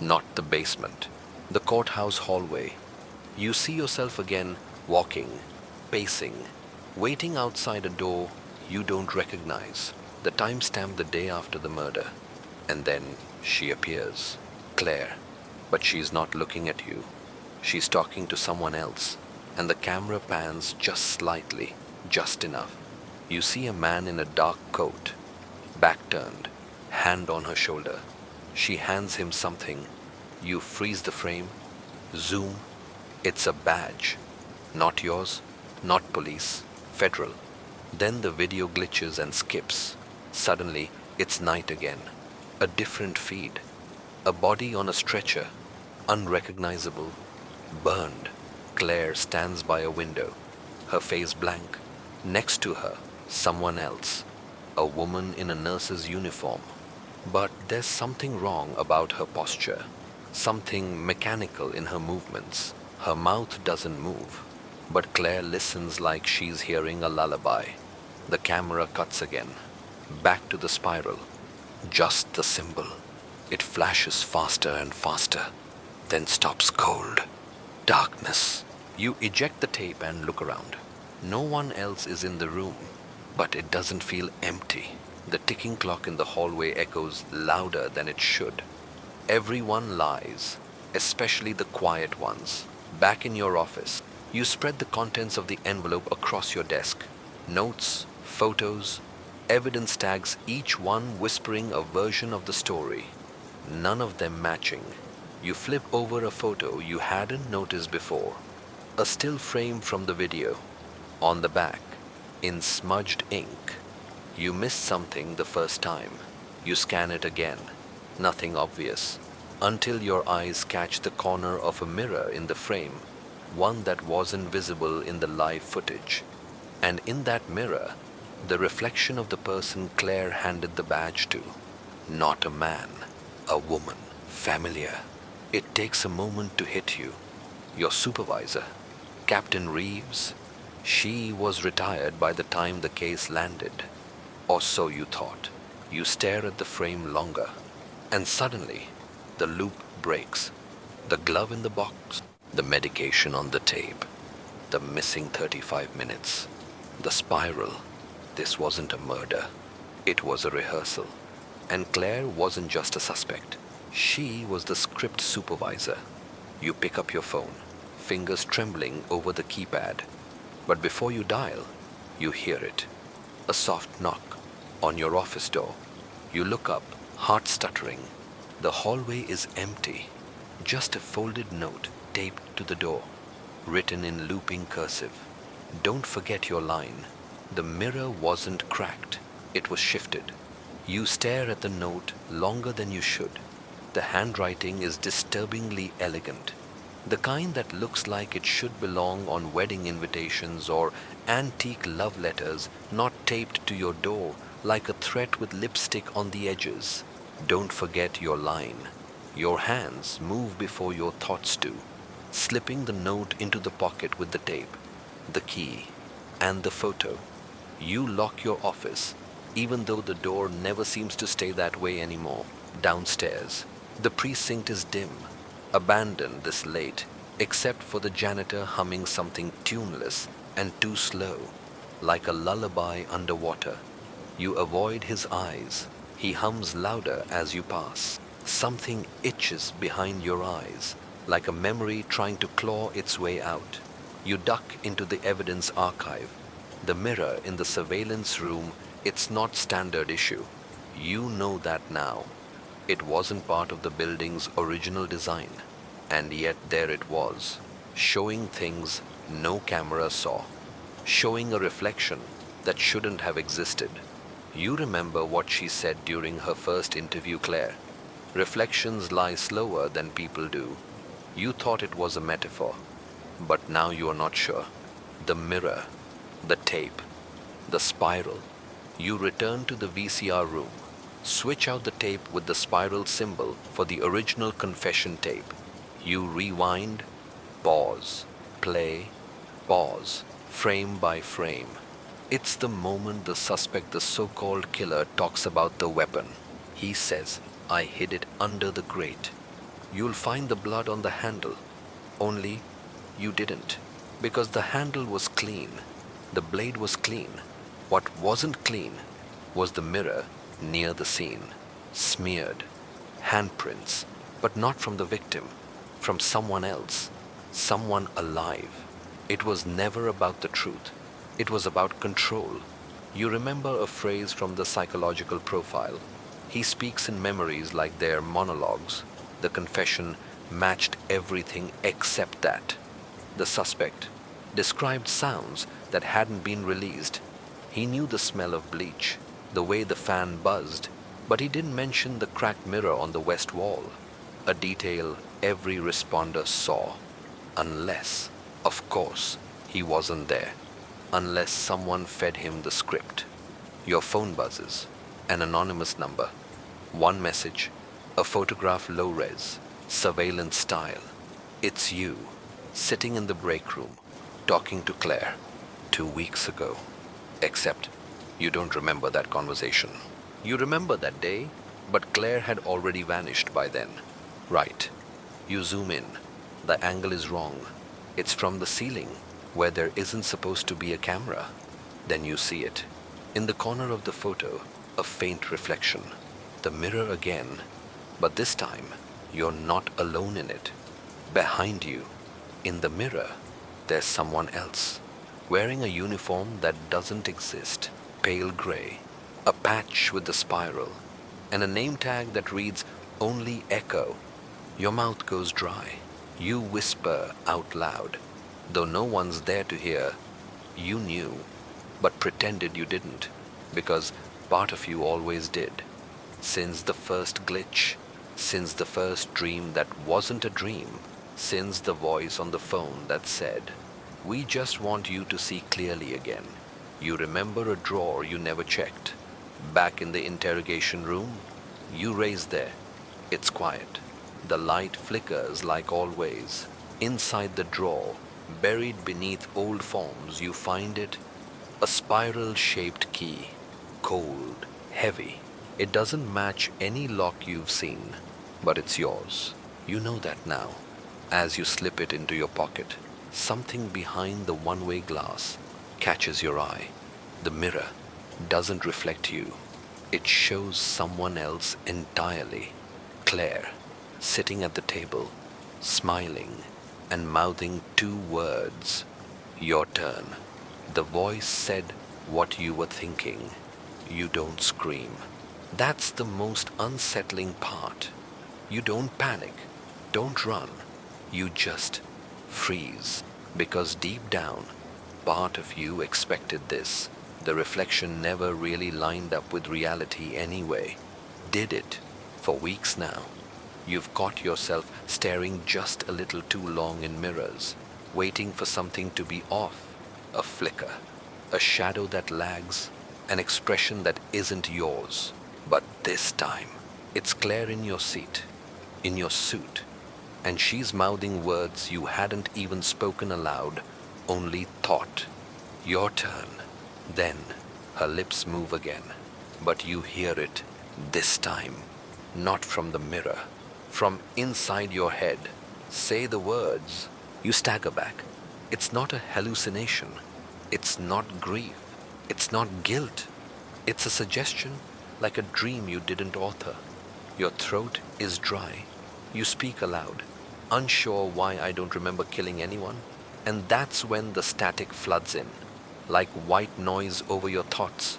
[SPEAKER 1] Not the basement, the courthouse hallway. You see yourself again, walking, pacing, waiting outside a door you don't recognize. The timestamp the day after the murder. And then she appears, Claire. But she's not looking at you. She's talking to someone else, and the camera pans just slightly, just enough. You see a man in a dark coat, back turned, hand on her shoulder. She hands him something. You freeze the frame, zoom. It's a badge. Not yours, not police, federal. Then the video glitches and skips. Suddenly, it's night again. A different feed. A body on a stretcher, unrecognizable, burned. Claire stands by a window, her face blank. Next to her, someone else, a woman in a nurse's uniform. But there's something wrong about her posture, something mechanical in her movements. Her mouth doesn't move, but Claire listens like she's hearing a lullaby. The camera cuts again, back to the spiral. Just the symbol. It flashes faster and faster, then stops cold. Darkness. You eject the tape and look around. No one else is in the room, but it doesn't feel empty. The ticking clock in the hallway echoes louder than it should. Everyone lies, especially the quiet ones. Back in your office, you spread the contents of the envelope across your desk. Notes, photos, evidence tags, each one whispering a version of the story. None of them matching. You flip over a photo you hadn't noticed before. A still frame from the video. On the back, in smudged ink. You missed something the first time. You scan it again. Nothing obvious. Until your eyes catch the corner of a mirror in the frame, one that wasn't visible in the live footage. And in that mirror, the reflection of the person Claire handed the badge to. Not a man, a woman, familiar. It takes a moment to hit you. Your supervisor, Captain Reeves. She was retired by the time the case landed. Or so you thought. You stare at the frame longer. And suddenly, the loop breaks. The glove in the box, the medication on the tape, the missing 35 minutes, the spiral. This wasn't a murder. It was a rehearsal. And Claire wasn't just a suspect. She was the script supervisor. You pick up your phone, fingers trembling over the keypad. But before you dial, you hear it. A soft knock on your office door. You look up, heart stuttering. The hallway is empty. Just a folded note taped to the door, written in looping cursive. Don't forget your line. The mirror wasn't cracked. It was shifted. You stare at the note longer than you should. The handwriting is disturbingly elegant. The kind that looks like it should belong on wedding invitations or antique love letters, not taped to your door like a threat with lipstick on the edges. Don't forget your line. Your hands move before your thoughts do, slipping the note into the pocket with the tape, the key, and the photo. You lock your office, even though the door never seems to stay that way anymore. Downstairs, the precinct is dim, abandoned this late, except for the janitor humming something tuneless and too slow, like a lullaby underwater. You avoid his eyes. He hums louder as you pass. Something itches behind your eyes, like a memory trying to claw its way out. You duck into the evidence archive. The mirror in the surveillance room, it's not standard issue. You know that now. It wasn't part of the building's original design. And yet there it was, showing things no camera saw, showing a reflection that shouldn't have existed. You remember what she said during her first interview, Claire. Reflections lie slower than people do. You thought it was a metaphor, but now you are not sure. The mirror, the tape, the spiral. You return to the VCR room. Switch out the tape with the spiral symbol for the original confession tape. You rewind, pause, play, pause, frame by frame. It's the moment the suspect, the so-called killer, talks about the weapon. He says, "I hid it under the grate." You'll find the blood on the handle. Only you didn't. Because the handle was clean. The blade was clean. What wasn't clean was the mirror near the scene. Smeared. Handprints. But not from the victim. From someone else. Someone alive. It was never about the truth. It was about control. You remember a phrase from the psychological profile. He speaks in memories like they're monologues. The confession matched everything except that. The suspect described sounds that hadn't been released. He knew the smell of bleach, the way the fan buzzed, but he didn't mention the cracked mirror on the west wall, a detail every responder saw. Unless, of course, he wasn't there. Unless someone fed him the script. Your phone buzzes, an anonymous number. One message, a photograph low-res, surveillance style. It's you, sitting in the break room, talking to Claire, 2 weeks ago. Except you don't remember that conversation. You remember that day, but Claire had already vanished by then. Right. You zoom in. The angle is wrong. It's from the ceiling, where there isn't supposed to be a camera. Then you see it. In the corner of the photo, a faint reflection. The mirror again, but this time, you're not alone in it. Behind you, in the mirror, there's someone else, wearing a uniform that doesn't exist, pale gray, a patch with the spiral, and a name tag that reads, "Only Echo." Your mouth goes dry. You whisper out loud. Though no one's there to hear, you knew, but pretended you didn't, because part of you always did. Since the first glitch, since the first dream that wasn't a dream, since the voice on the phone that said, "We just want you to see clearly again." You remember a drawer you never checked. Back in the interrogation room, you raise there. It's quiet. The light flickers like always. Inside the drawer, buried beneath old forms, you find it, a spiral-shaped key. Cold, heavy. It doesn't match any lock you've seen, but it's yours. You know that now. As you slip it into your pocket, something behind the one-way glass catches your eye. The mirror doesn't reflect you. It shows someone else entirely. Claire, sitting at the table, smiling and mouthing 2 words. "Your turn." The voice said what you were thinking. You don't scream. That's the most unsettling part. You don't panic, don't run. You just freeze. Because deep down, part of you expected this. The reflection never really lined up with reality anyway. Did it? For weeks now. You've caught yourself staring just a little too long in mirrors, waiting for something to be off. A flicker, a shadow that lags, an expression that isn't yours. But this time, it's Claire in your seat, in your suit, and she's mouthing words you hadn't even spoken aloud, only thought. Your turn. Then, her lips move again, but you hear it this time, not from the mirror. From inside your head. Say the words. You stagger back. It's not a hallucination. It's not grief. It's not guilt. It's a suggestion, like a dream you didn't author. Your throat is dry. You speak aloud, unsure why I don't remember killing anyone. And that's when the static floods in, like white noise over your thoughts,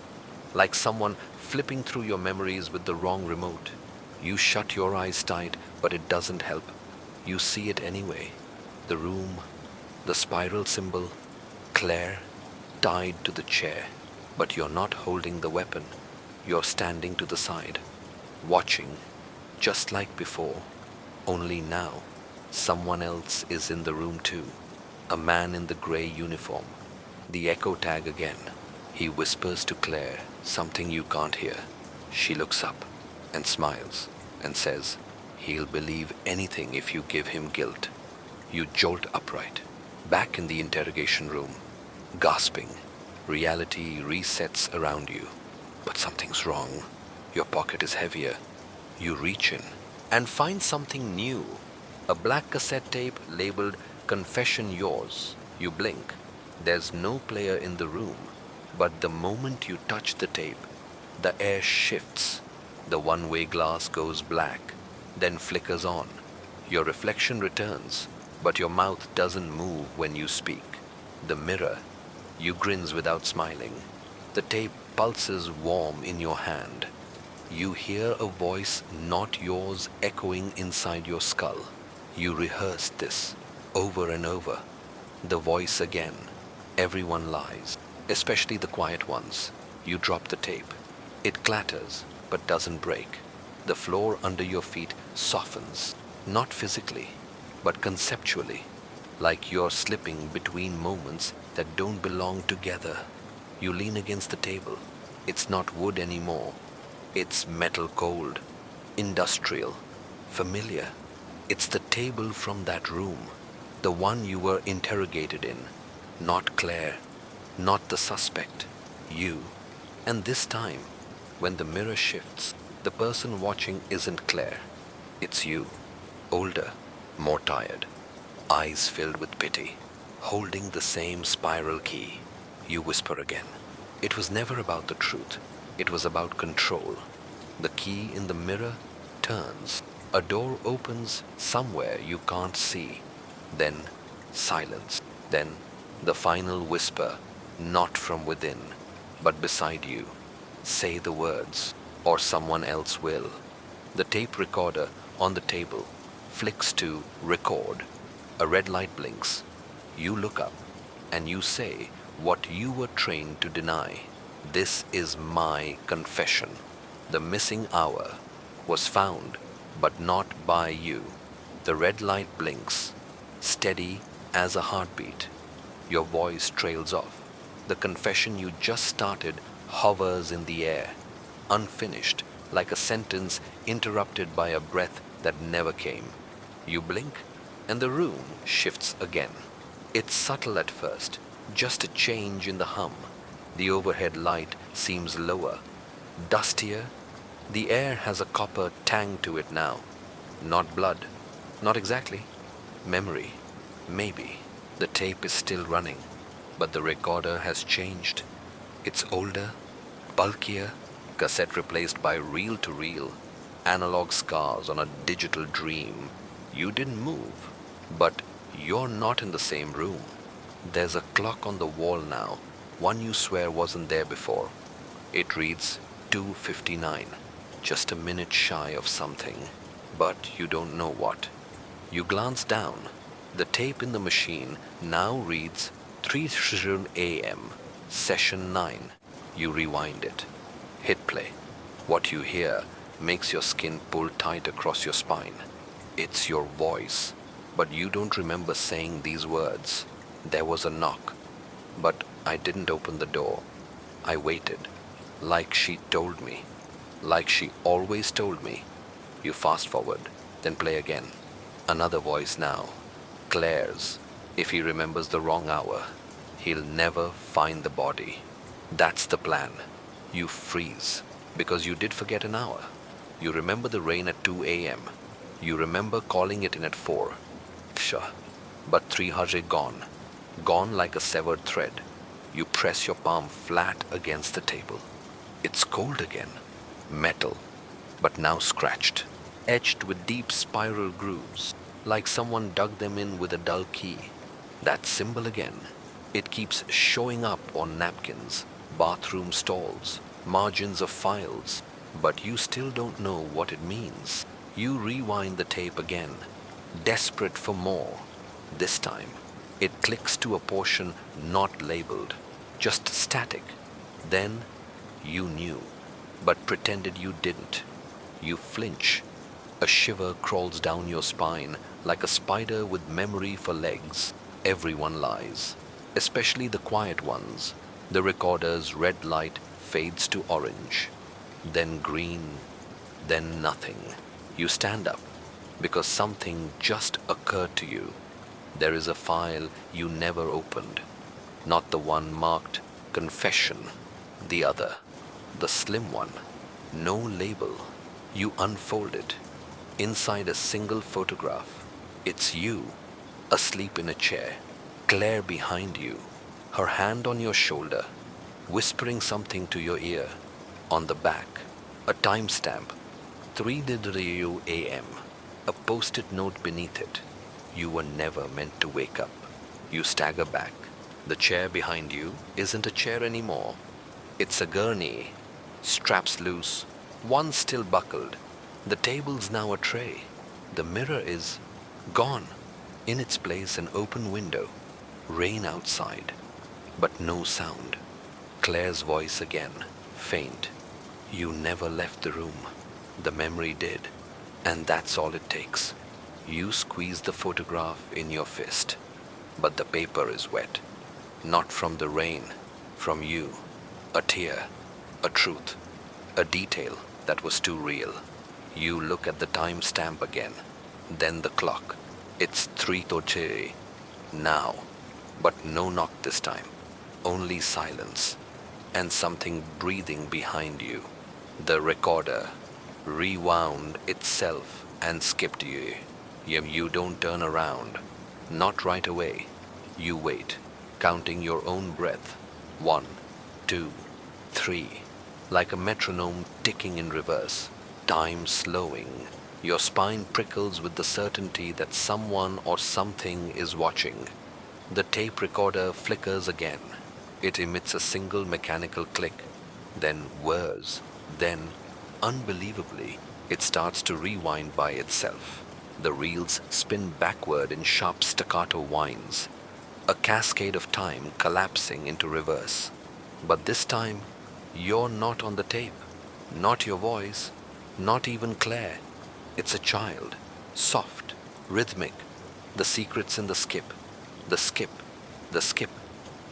[SPEAKER 1] like someone flipping through your memories with the wrong remote. You shut your eyes tight, but it doesn't help. You see it anyway. The room, the spiral symbol, Claire, tied to the chair. But you're not holding the weapon. You're standing to the side, watching, just like before. Only now, someone else is in the room too. A man in the gray uniform, The echo tag again. He whispers to Claire something you can't hear. She looks up and smiles and says, "He'll believe anything if you give him guilt." You jolt upright, back in the interrogation room, gasping. Reality resets around you. But something's wrong. Your pocket is heavier. You reach in and find something new. A black cassette tape labeled "Confession Yours." You blink. There's no player in the room. But the moment you touch the tape, the air shifts. The one-way glass goes black, then flickers on. Your reflection returns, but your mouth doesn't move when you speak. The mirror. You grins without smiling. The tape pulses warm in your hand. You hear a voice not yours echoing inside your skull. You rehearsed this over and over. The voice again. Everyone lies, especially the quiet ones. You drop the tape. It clatters, but doesn't break. The floor under your feet softens, not physically, but conceptually, like you're slipping between moments that don't belong together. You lean against the table. It's not wood anymore. It's metal cold, industrial, familiar. It's the table from that room, the one you were interrogated in. Not Claire, not the suspect, you. And this time, when the mirror shifts, the person watching isn't Claire. It's you, older, more tired, eyes filled with pity, holding the same spiral key. You whisper again. It was never about the truth. It was about control. The key in the mirror turns. A door opens somewhere you can't see. Then silence. Then the final whisper, not from within, but beside you. Say the words, or someone else will. The tape recorder on the table flicks to record. A red light blinks. You look up, and you say what you were trained to deny. This is my confession. The missing hour was found, but not by you. The red light blinks, steady as a heartbeat. Your voice trails off. The confession you just started hovers in the air, unfinished, like a sentence interrupted by a breath that never came. You blink, and the room shifts again. It's subtle at first, just a change in the hum. The overhead light seems lower, dustier. The air has a copper tang to it now. Not blood, not exactly. Memory, maybe. The tape is still running, but the recorder has changed. It's older, bulkier, cassette replaced by reel-to-reel, analog scars on a digital dream. You didn't move, but you're not in the same room. There's a clock on the wall now, one you swear wasn't there before. It reads 2:59, just a minute shy of something, but you don't know what. You glance down. The tape in the machine now reads 3:00 a.m., session 9. You rewind it. Hit play. What you hear makes your skin pull tight across your spine. It's your voice, but you don't remember saying these words. There was a knock, but I didn't open the door. I waited, like she told me, like she always told me. You fast forward, then play again. Another voice now. Claire's. If he remembers the wrong hour, he'll never find the body. That's the plan. You freeze, because you did forget an hour. You remember the rain at 2 a.m. You remember calling it in at 4. Sure. But 300 gone. Gone like a severed thread. You press your palm flat against the table. It's cold again. Metal, but now scratched, etched with deep spiral grooves, like someone dug them in with a dull key. That symbol again. It keeps showing up on napkins, bathroom stalls, margins of files, but you still don't know what it means. You rewind the tape again, desperate for more. This time, it clicks to a portion not labeled, just static. Then, you knew, but pretended you didn't. You flinch. A shiver crawls down your spine like a spider with memory for legs. Everyone lies. especially the quiet ones. The recorder's red light fades to orange, then green, then nothing. You stand up because something just occurred to you. There is a file you never opened, not the one marked confession, the other, the slim one, no label. You unfold it. Inside a single photograph, it's you, asleep in a chair, Claire behind you, her hand on your shoulder, whispering something to your ear. On the back, a timestamp, 3:30 a.m., a post-it note beneath it. You were never meant to wake up. You stagger back. The chair behind you isn't a chair anymore. It's a gurney, straps loose, one still buckled. The table's now a tray. The mirror is gone. In its place, an open window. Rain outside, but no sound. Claire's voice again, faint. You never left the room. The memory did, and that's all it takes. You squeeze the photograph in your fist, but the paper is wet. Not from the rain, from you. A tear, a truth, a detail that was too real. You look at the timestamp again, then the clock. It's 3:30 now, but no knock this time. Only silence and something breathing behind you. The recorder rewound itself and skipped you. You don't turn around, not right away. You wait, counting your own breath. 1, 2, 3, like a metronome ticking in reverse. Time slowing. Your spine prickles with the certainty that someone or something is watching. The tape recorder flickers again. It emits a single mechanical click, then whirs, then, unbelievably, it starts to rewind by itself. The reels spin backward in sharp staccato whines, a cascade of time collapsing into reverse. But this time, you're not on the tape, not your voice, not even Claire. It's a child, soft, rhythmic. The secret's in the skip, the skip, the skip.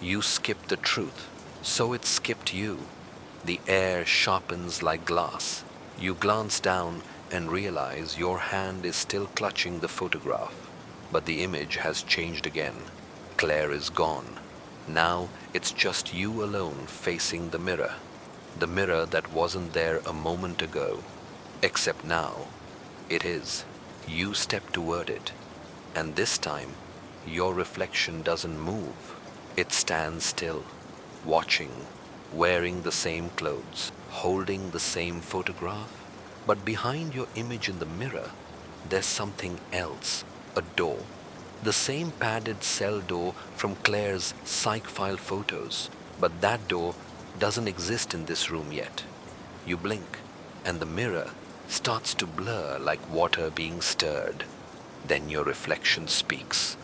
[SPEAKER 1] You skip the truth, so it skipped you. The air sharpens like glass. You glance down and realize your hand is still clutching the photograph, but the image has changed again. Claire is gone. Now it's just you alone facing the mirror that wasn't there a moment ago. Except now, it is. You step toward it, and this time, your reflection doesn't move. It stands still, watching, wearing the same clothes, holding the same photograph. But behind your image in the mirror, there's something else, a door. The same padded cell door from Claire's psych file photos, but that door doesn't exist in this room yet. You blink, and the mirror starts to blur like water being stirred. Then your reflection speaks,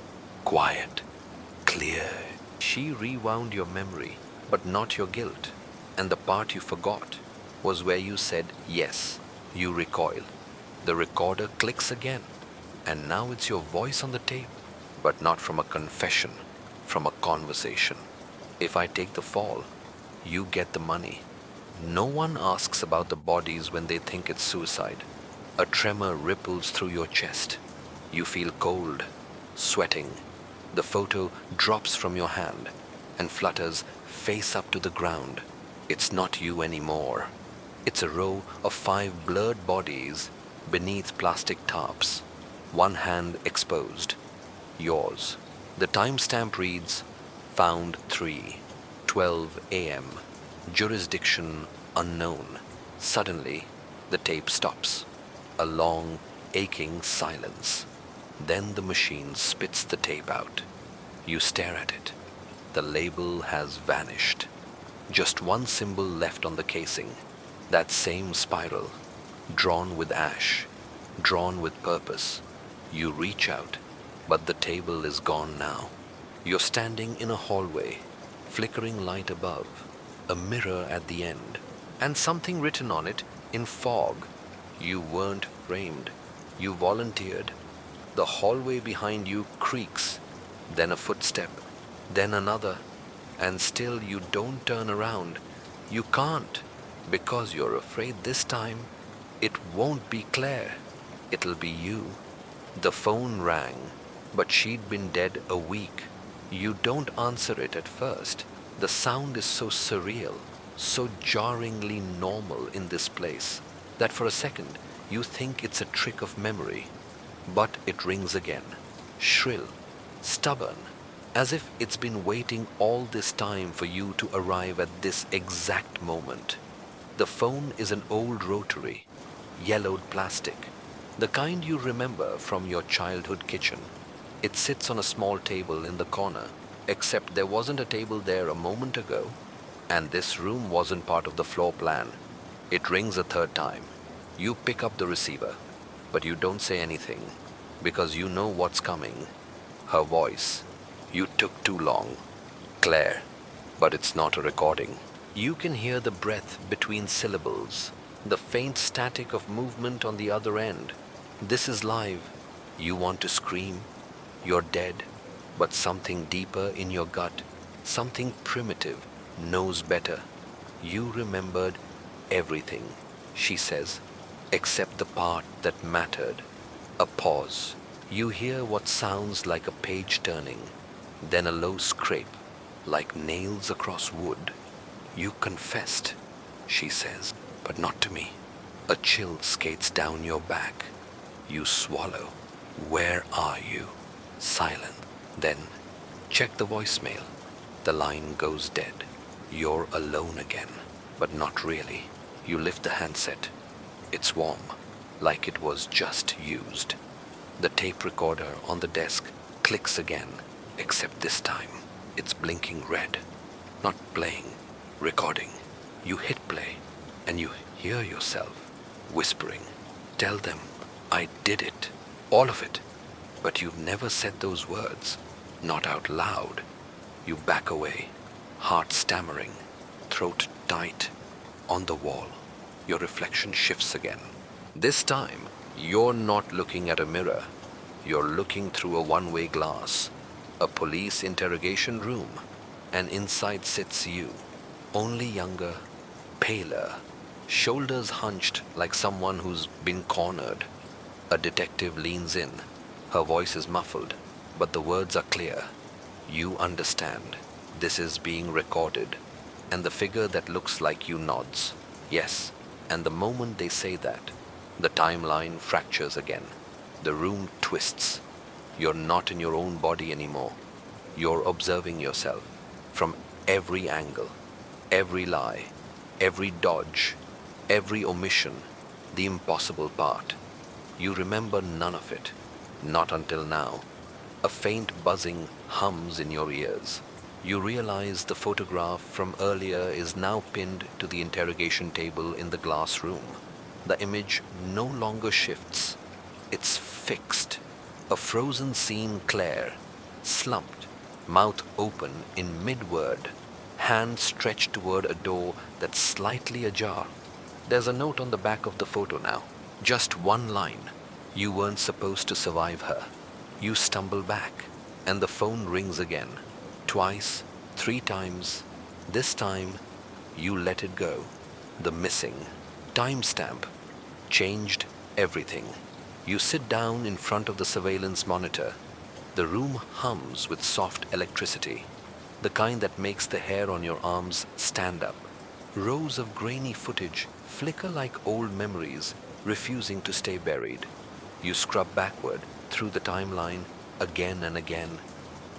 [SPEAKER 1] quiet, clear. She rewound your memory, but not your guilt. And the part you forgot was where you said yes. You recoil. The recorder clicks again, and now it's your voice on the tape, but not from a confession, from a conversation. If I take the fall, you get the money. No one asks about the bodies when they think it's suicide. A tremor ripples through your chest. You feel cold, sweating. The photo drops from your hand and flutters face up to the ground. It's not you anymore. It's a row of 5 blurred bodies beneath plastic tarps, one hand exposed. Yours. The timestamp reads, found 3:12 a.m. Jurisdiction unknown. Suddenly, the tape stops. A long, aching silence. Then the machine spits the tape out. You stare at it. The label has vanished. Just one symbol left on the casing. That same spiral, drawn with ash, drawn with purpose. You reach out, but the table is gone now. You're standing in a hallway, flickering light above, a mirror at the end, and something written on it in fog. You weren't framed. You volunteered. The hallway behind you creaks, then a footstep, then another, and still you don't turn around. You can't, because you're afraid this time it won't be Claire, it'll be you. The phone rang, but she'd been dead a week. You don't answer it at first. The sound is so surreal, so jarringly normal in this place, that for a second you think it's a trick of memory. But it rings again, shrill, stubborn, as if it's been waiting all this time for you to arrive at this exact moment. The phone is an old rotary, yellowed plastic, the kind you remember from your childhood kitchen. It sits on a small table in the corner, except there wasn't a table there a moment ago, and this room wasn't part of the floor plan. It rings a third time. You pick up the receiver, but you don't say anything, because you know what's coming. Her voice. You took too long. Claire. But it's not a recording. You can hear the breath between syllables, the faint static of movement on the other end. This is live. You want to scream. You're dead. But something deeper in your gut, something primitive, knows better. You remembered everything, she says, except the part that mattered. A pause. You hear what sounds like a page turning, then a low scrape, like nails across wood. You confessed, she says, but not to me. A chill skates down your back. You swallow. Where are you? Silent. Then, check the voicemail. The line goes dead. You're alone again, but not really. You lift the handset. It's warm, like it was just used. The tape recorder on the desk clicks again, except this time it's blinking red. Not playing, recording. You hit play, and you hear yourself whispering, "Tell them I did it, all of it." But you've never said those words, not out loud. You back away, heart stammering, throat tight, on the wall. Your reflection shifts again. This time, you're not looking at a mirror. You're looking through a one-way glass, a police interrogation room, and inside sits you, only younger, paler, shoulders hunched like someone who's been cornered. A detective leans in. Her voice is muffled, but the words are clear. You understand. This is being recorded. And the figure that looks like you nods. Yes, and the moment they say that, the timeline fractures again. The room twists. You're not in your own body anymore. You're observing yourself from every angle, every lie, every dodge, every omission, the impossible part. You remember none of it. Not until now. A faint buzzing hums in your ears. You realize the photograph from earlier is now pinned to the interrogation table in the glass room. The image no longer shifts. It's fixed. A frozen scene Claire, slumped, mouth open in mid-word, hand stretched toward a door that's slightly ajar. There's a note on the back of the photo now. Just one line. You weren't supposed to survive her. You stumble back, and the phone rings again. Twice, 3 times. This time, you let it go. The missing timestamp changed everything. You sit down in front of the surveillance monitor. The room hums with soft electricity, the kind that makes the hair on your arms stand up. Rows of grainy footage flicker like old memories, refusing to stay buried. You scrub backward through the timeline again and again,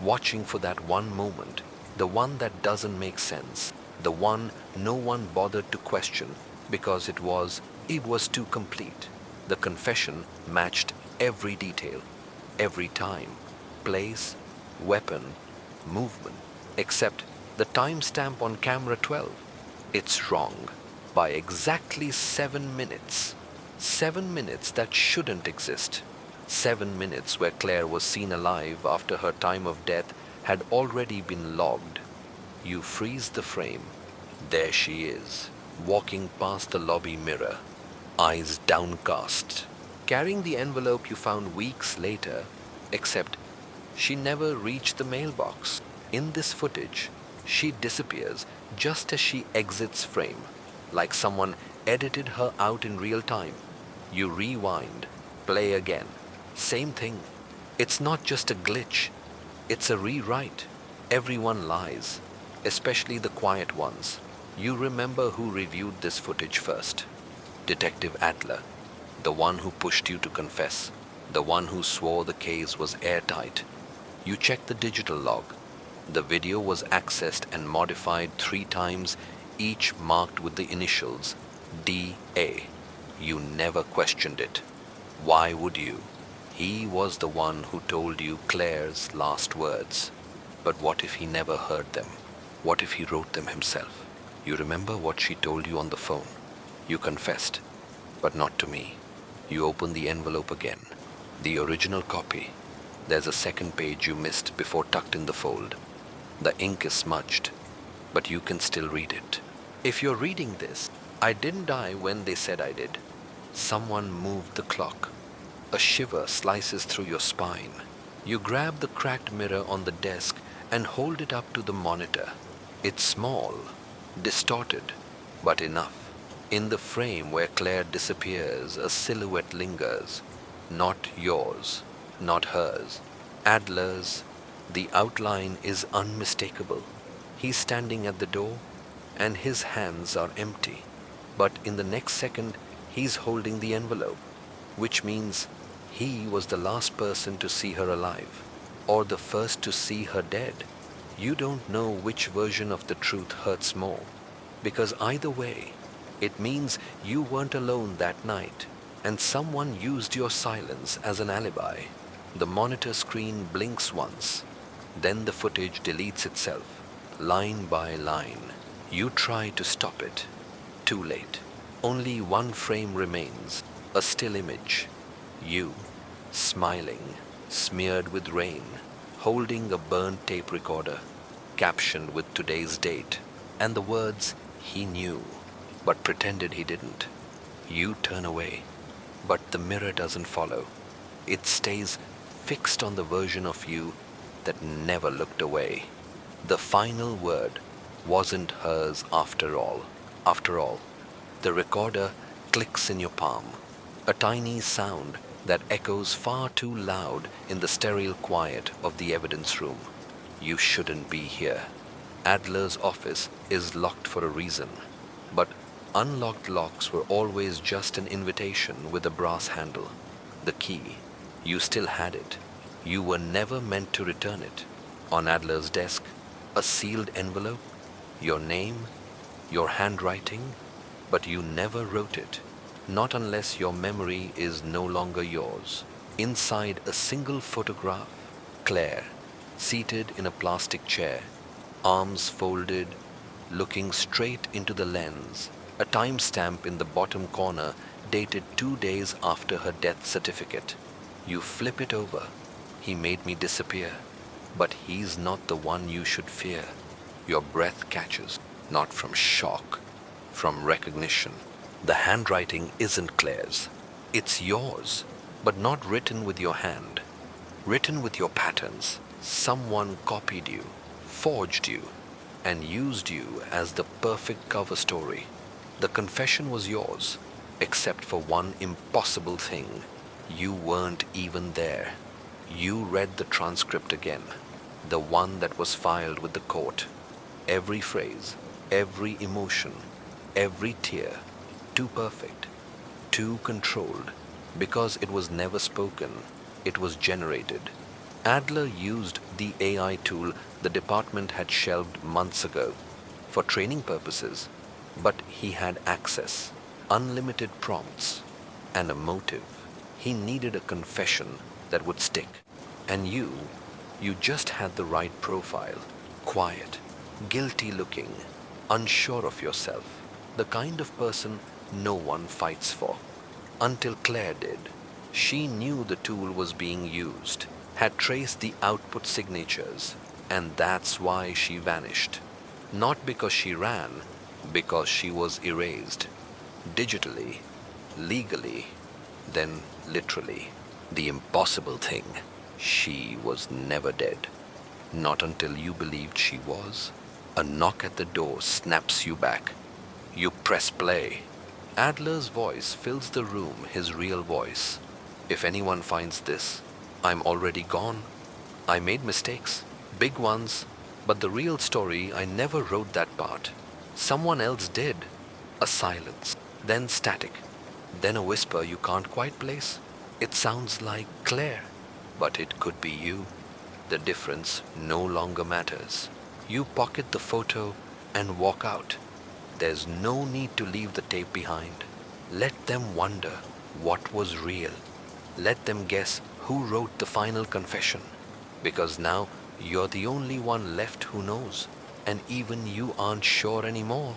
[SPEAKER 1] watching for that one moment, the one that doesn't make sense, the one no one bothered to question because it was too complete. The confession matched every detail, every time, place, weapon, movement, except the timestamp on camera 12. It's wrong by exactly 7 minutes. 7 minutes that shouldn't exist. 7 minutes where Claire was seen alive after her time of death had already been logged. You freeze the frame. There she is, walking past the lobby mirror, eyes downcast, carrying the envelope you found weeks later, except she never reached the mailbox. In this footage, she disappears just as she exits frame, like someone edited her out in real time. You rewind, play again. Same thing. It's not just a glitch, it's a rewrite. Everyone lies, especially the quiet ones. You remember who reviewed this footage first? Detective Adler, the one who pushed you to confess, the one who swore the case was airtight. You check the digital log. The video was accessed and modified 3 times, each marked with the initials DA. You never questioned it. Why would you? He was the one who told you Claire's last words. But what if he never heard them? What if he wrote them himself? You remember what she told you on the phone? You confessed, but not to me. You open the envelope again. The original copy. There's a second page you missed before tucked in the fold. The ink is smudged, but you can still read it. If you're reading this, I didn't die when they said I did. Someone moved the clock. A shiver slices through your spine. You grab the cracked mirror on the desk and hold it up to the monitor. It's small, distorted, but enough. In the frame where Claire disappears, a silhouette lingers. Not yours, not hers. Adler's. The outline is unmistakable. He's standing at the door, and his hands are empty. But in the next second, he's holding the envelope, which means he was the last person to see her alive, or the first to see her dead. You don't know which version of the truth hurts more, because either way, it means you weren't alone that night, and someone used your silence as an alibi. The monitor screen blinks once, then the footage deletes itself, line by line. You try to stop it. Too late. Only one frame remains, a still image. You, smiling, smeared with rain, holding a burnt tape recorder, captioned with today's date, and the words he knew, but pretended he didn't. You turn away, but the mirror doesn't follow. It stays fixed on the version of you that never looked away. The final word wasn't hers after all. After all, the recorder clicks in your palm, a tiny sound that echoes far too loud in the sterile quiet of the evidence room. You shouldn't be here. Adler's office is locked for a reason, but unlocked locks were always just an invitation with a brass handle. The key. You still had it. You were never meant to return it. On Adler's desk, a sealed envelope, your name, your handwriting, but you never wrote it, not unless your memory is no longer yours. Inside a single photograph, Claire, seated in a plastic chair, arms folded, looking straight into the lens, a timestamp in the bottom corner dated 2 days after her death certificate. You flip it over. He made me disappear, but he's not the one you should fear. Your breath catches, not from shock, from recognition. The handwriting isn't Claire's. It's yours, but not written with your hand. Written with your patterns. Someone copied you, forged you, and used you as the perfect cover story. The confession was yours, except for one impossible thing. You weren't even there. You read the transcript again, the one that was filed with the court. Every phrase, every emotion, every tear, too perfect, too controlled, because it was never spoken, it was generated. Adler used the AI tool the department had shelved months ago for training purposes, but he had access, unlimited prompts, and a motive. He needed a confession that would stick. And you just had the right profile. Quiet, guilty looking, unsure of yourself. The kind of person no one fights for. Until Claire did. She knew the tool was being used, had traced the output signatures, and that's why she vanished. Not because she ran, because she was erased. Digitally, legally, then literally. The impossible thing, she was never dead. Not until you believed she was. A knock at the door snaps you back. You press play. Adler's voice fills the room, his real voice. If anyone finds this, I'm already gone. I made mistakes, big ones, but the real story, I never wrote that part. Someone else did. A silence, then static, then a whisper you can't quite place. It sounds like Claire, but it could be you. The difference no longer matters. You pocket the photo and walk out. There's no need to leave the tape behind. Let them wonder what was real. Let them guess who wrote the final confession. Because now you're the only one left who knows, and even you aren't sure anymore.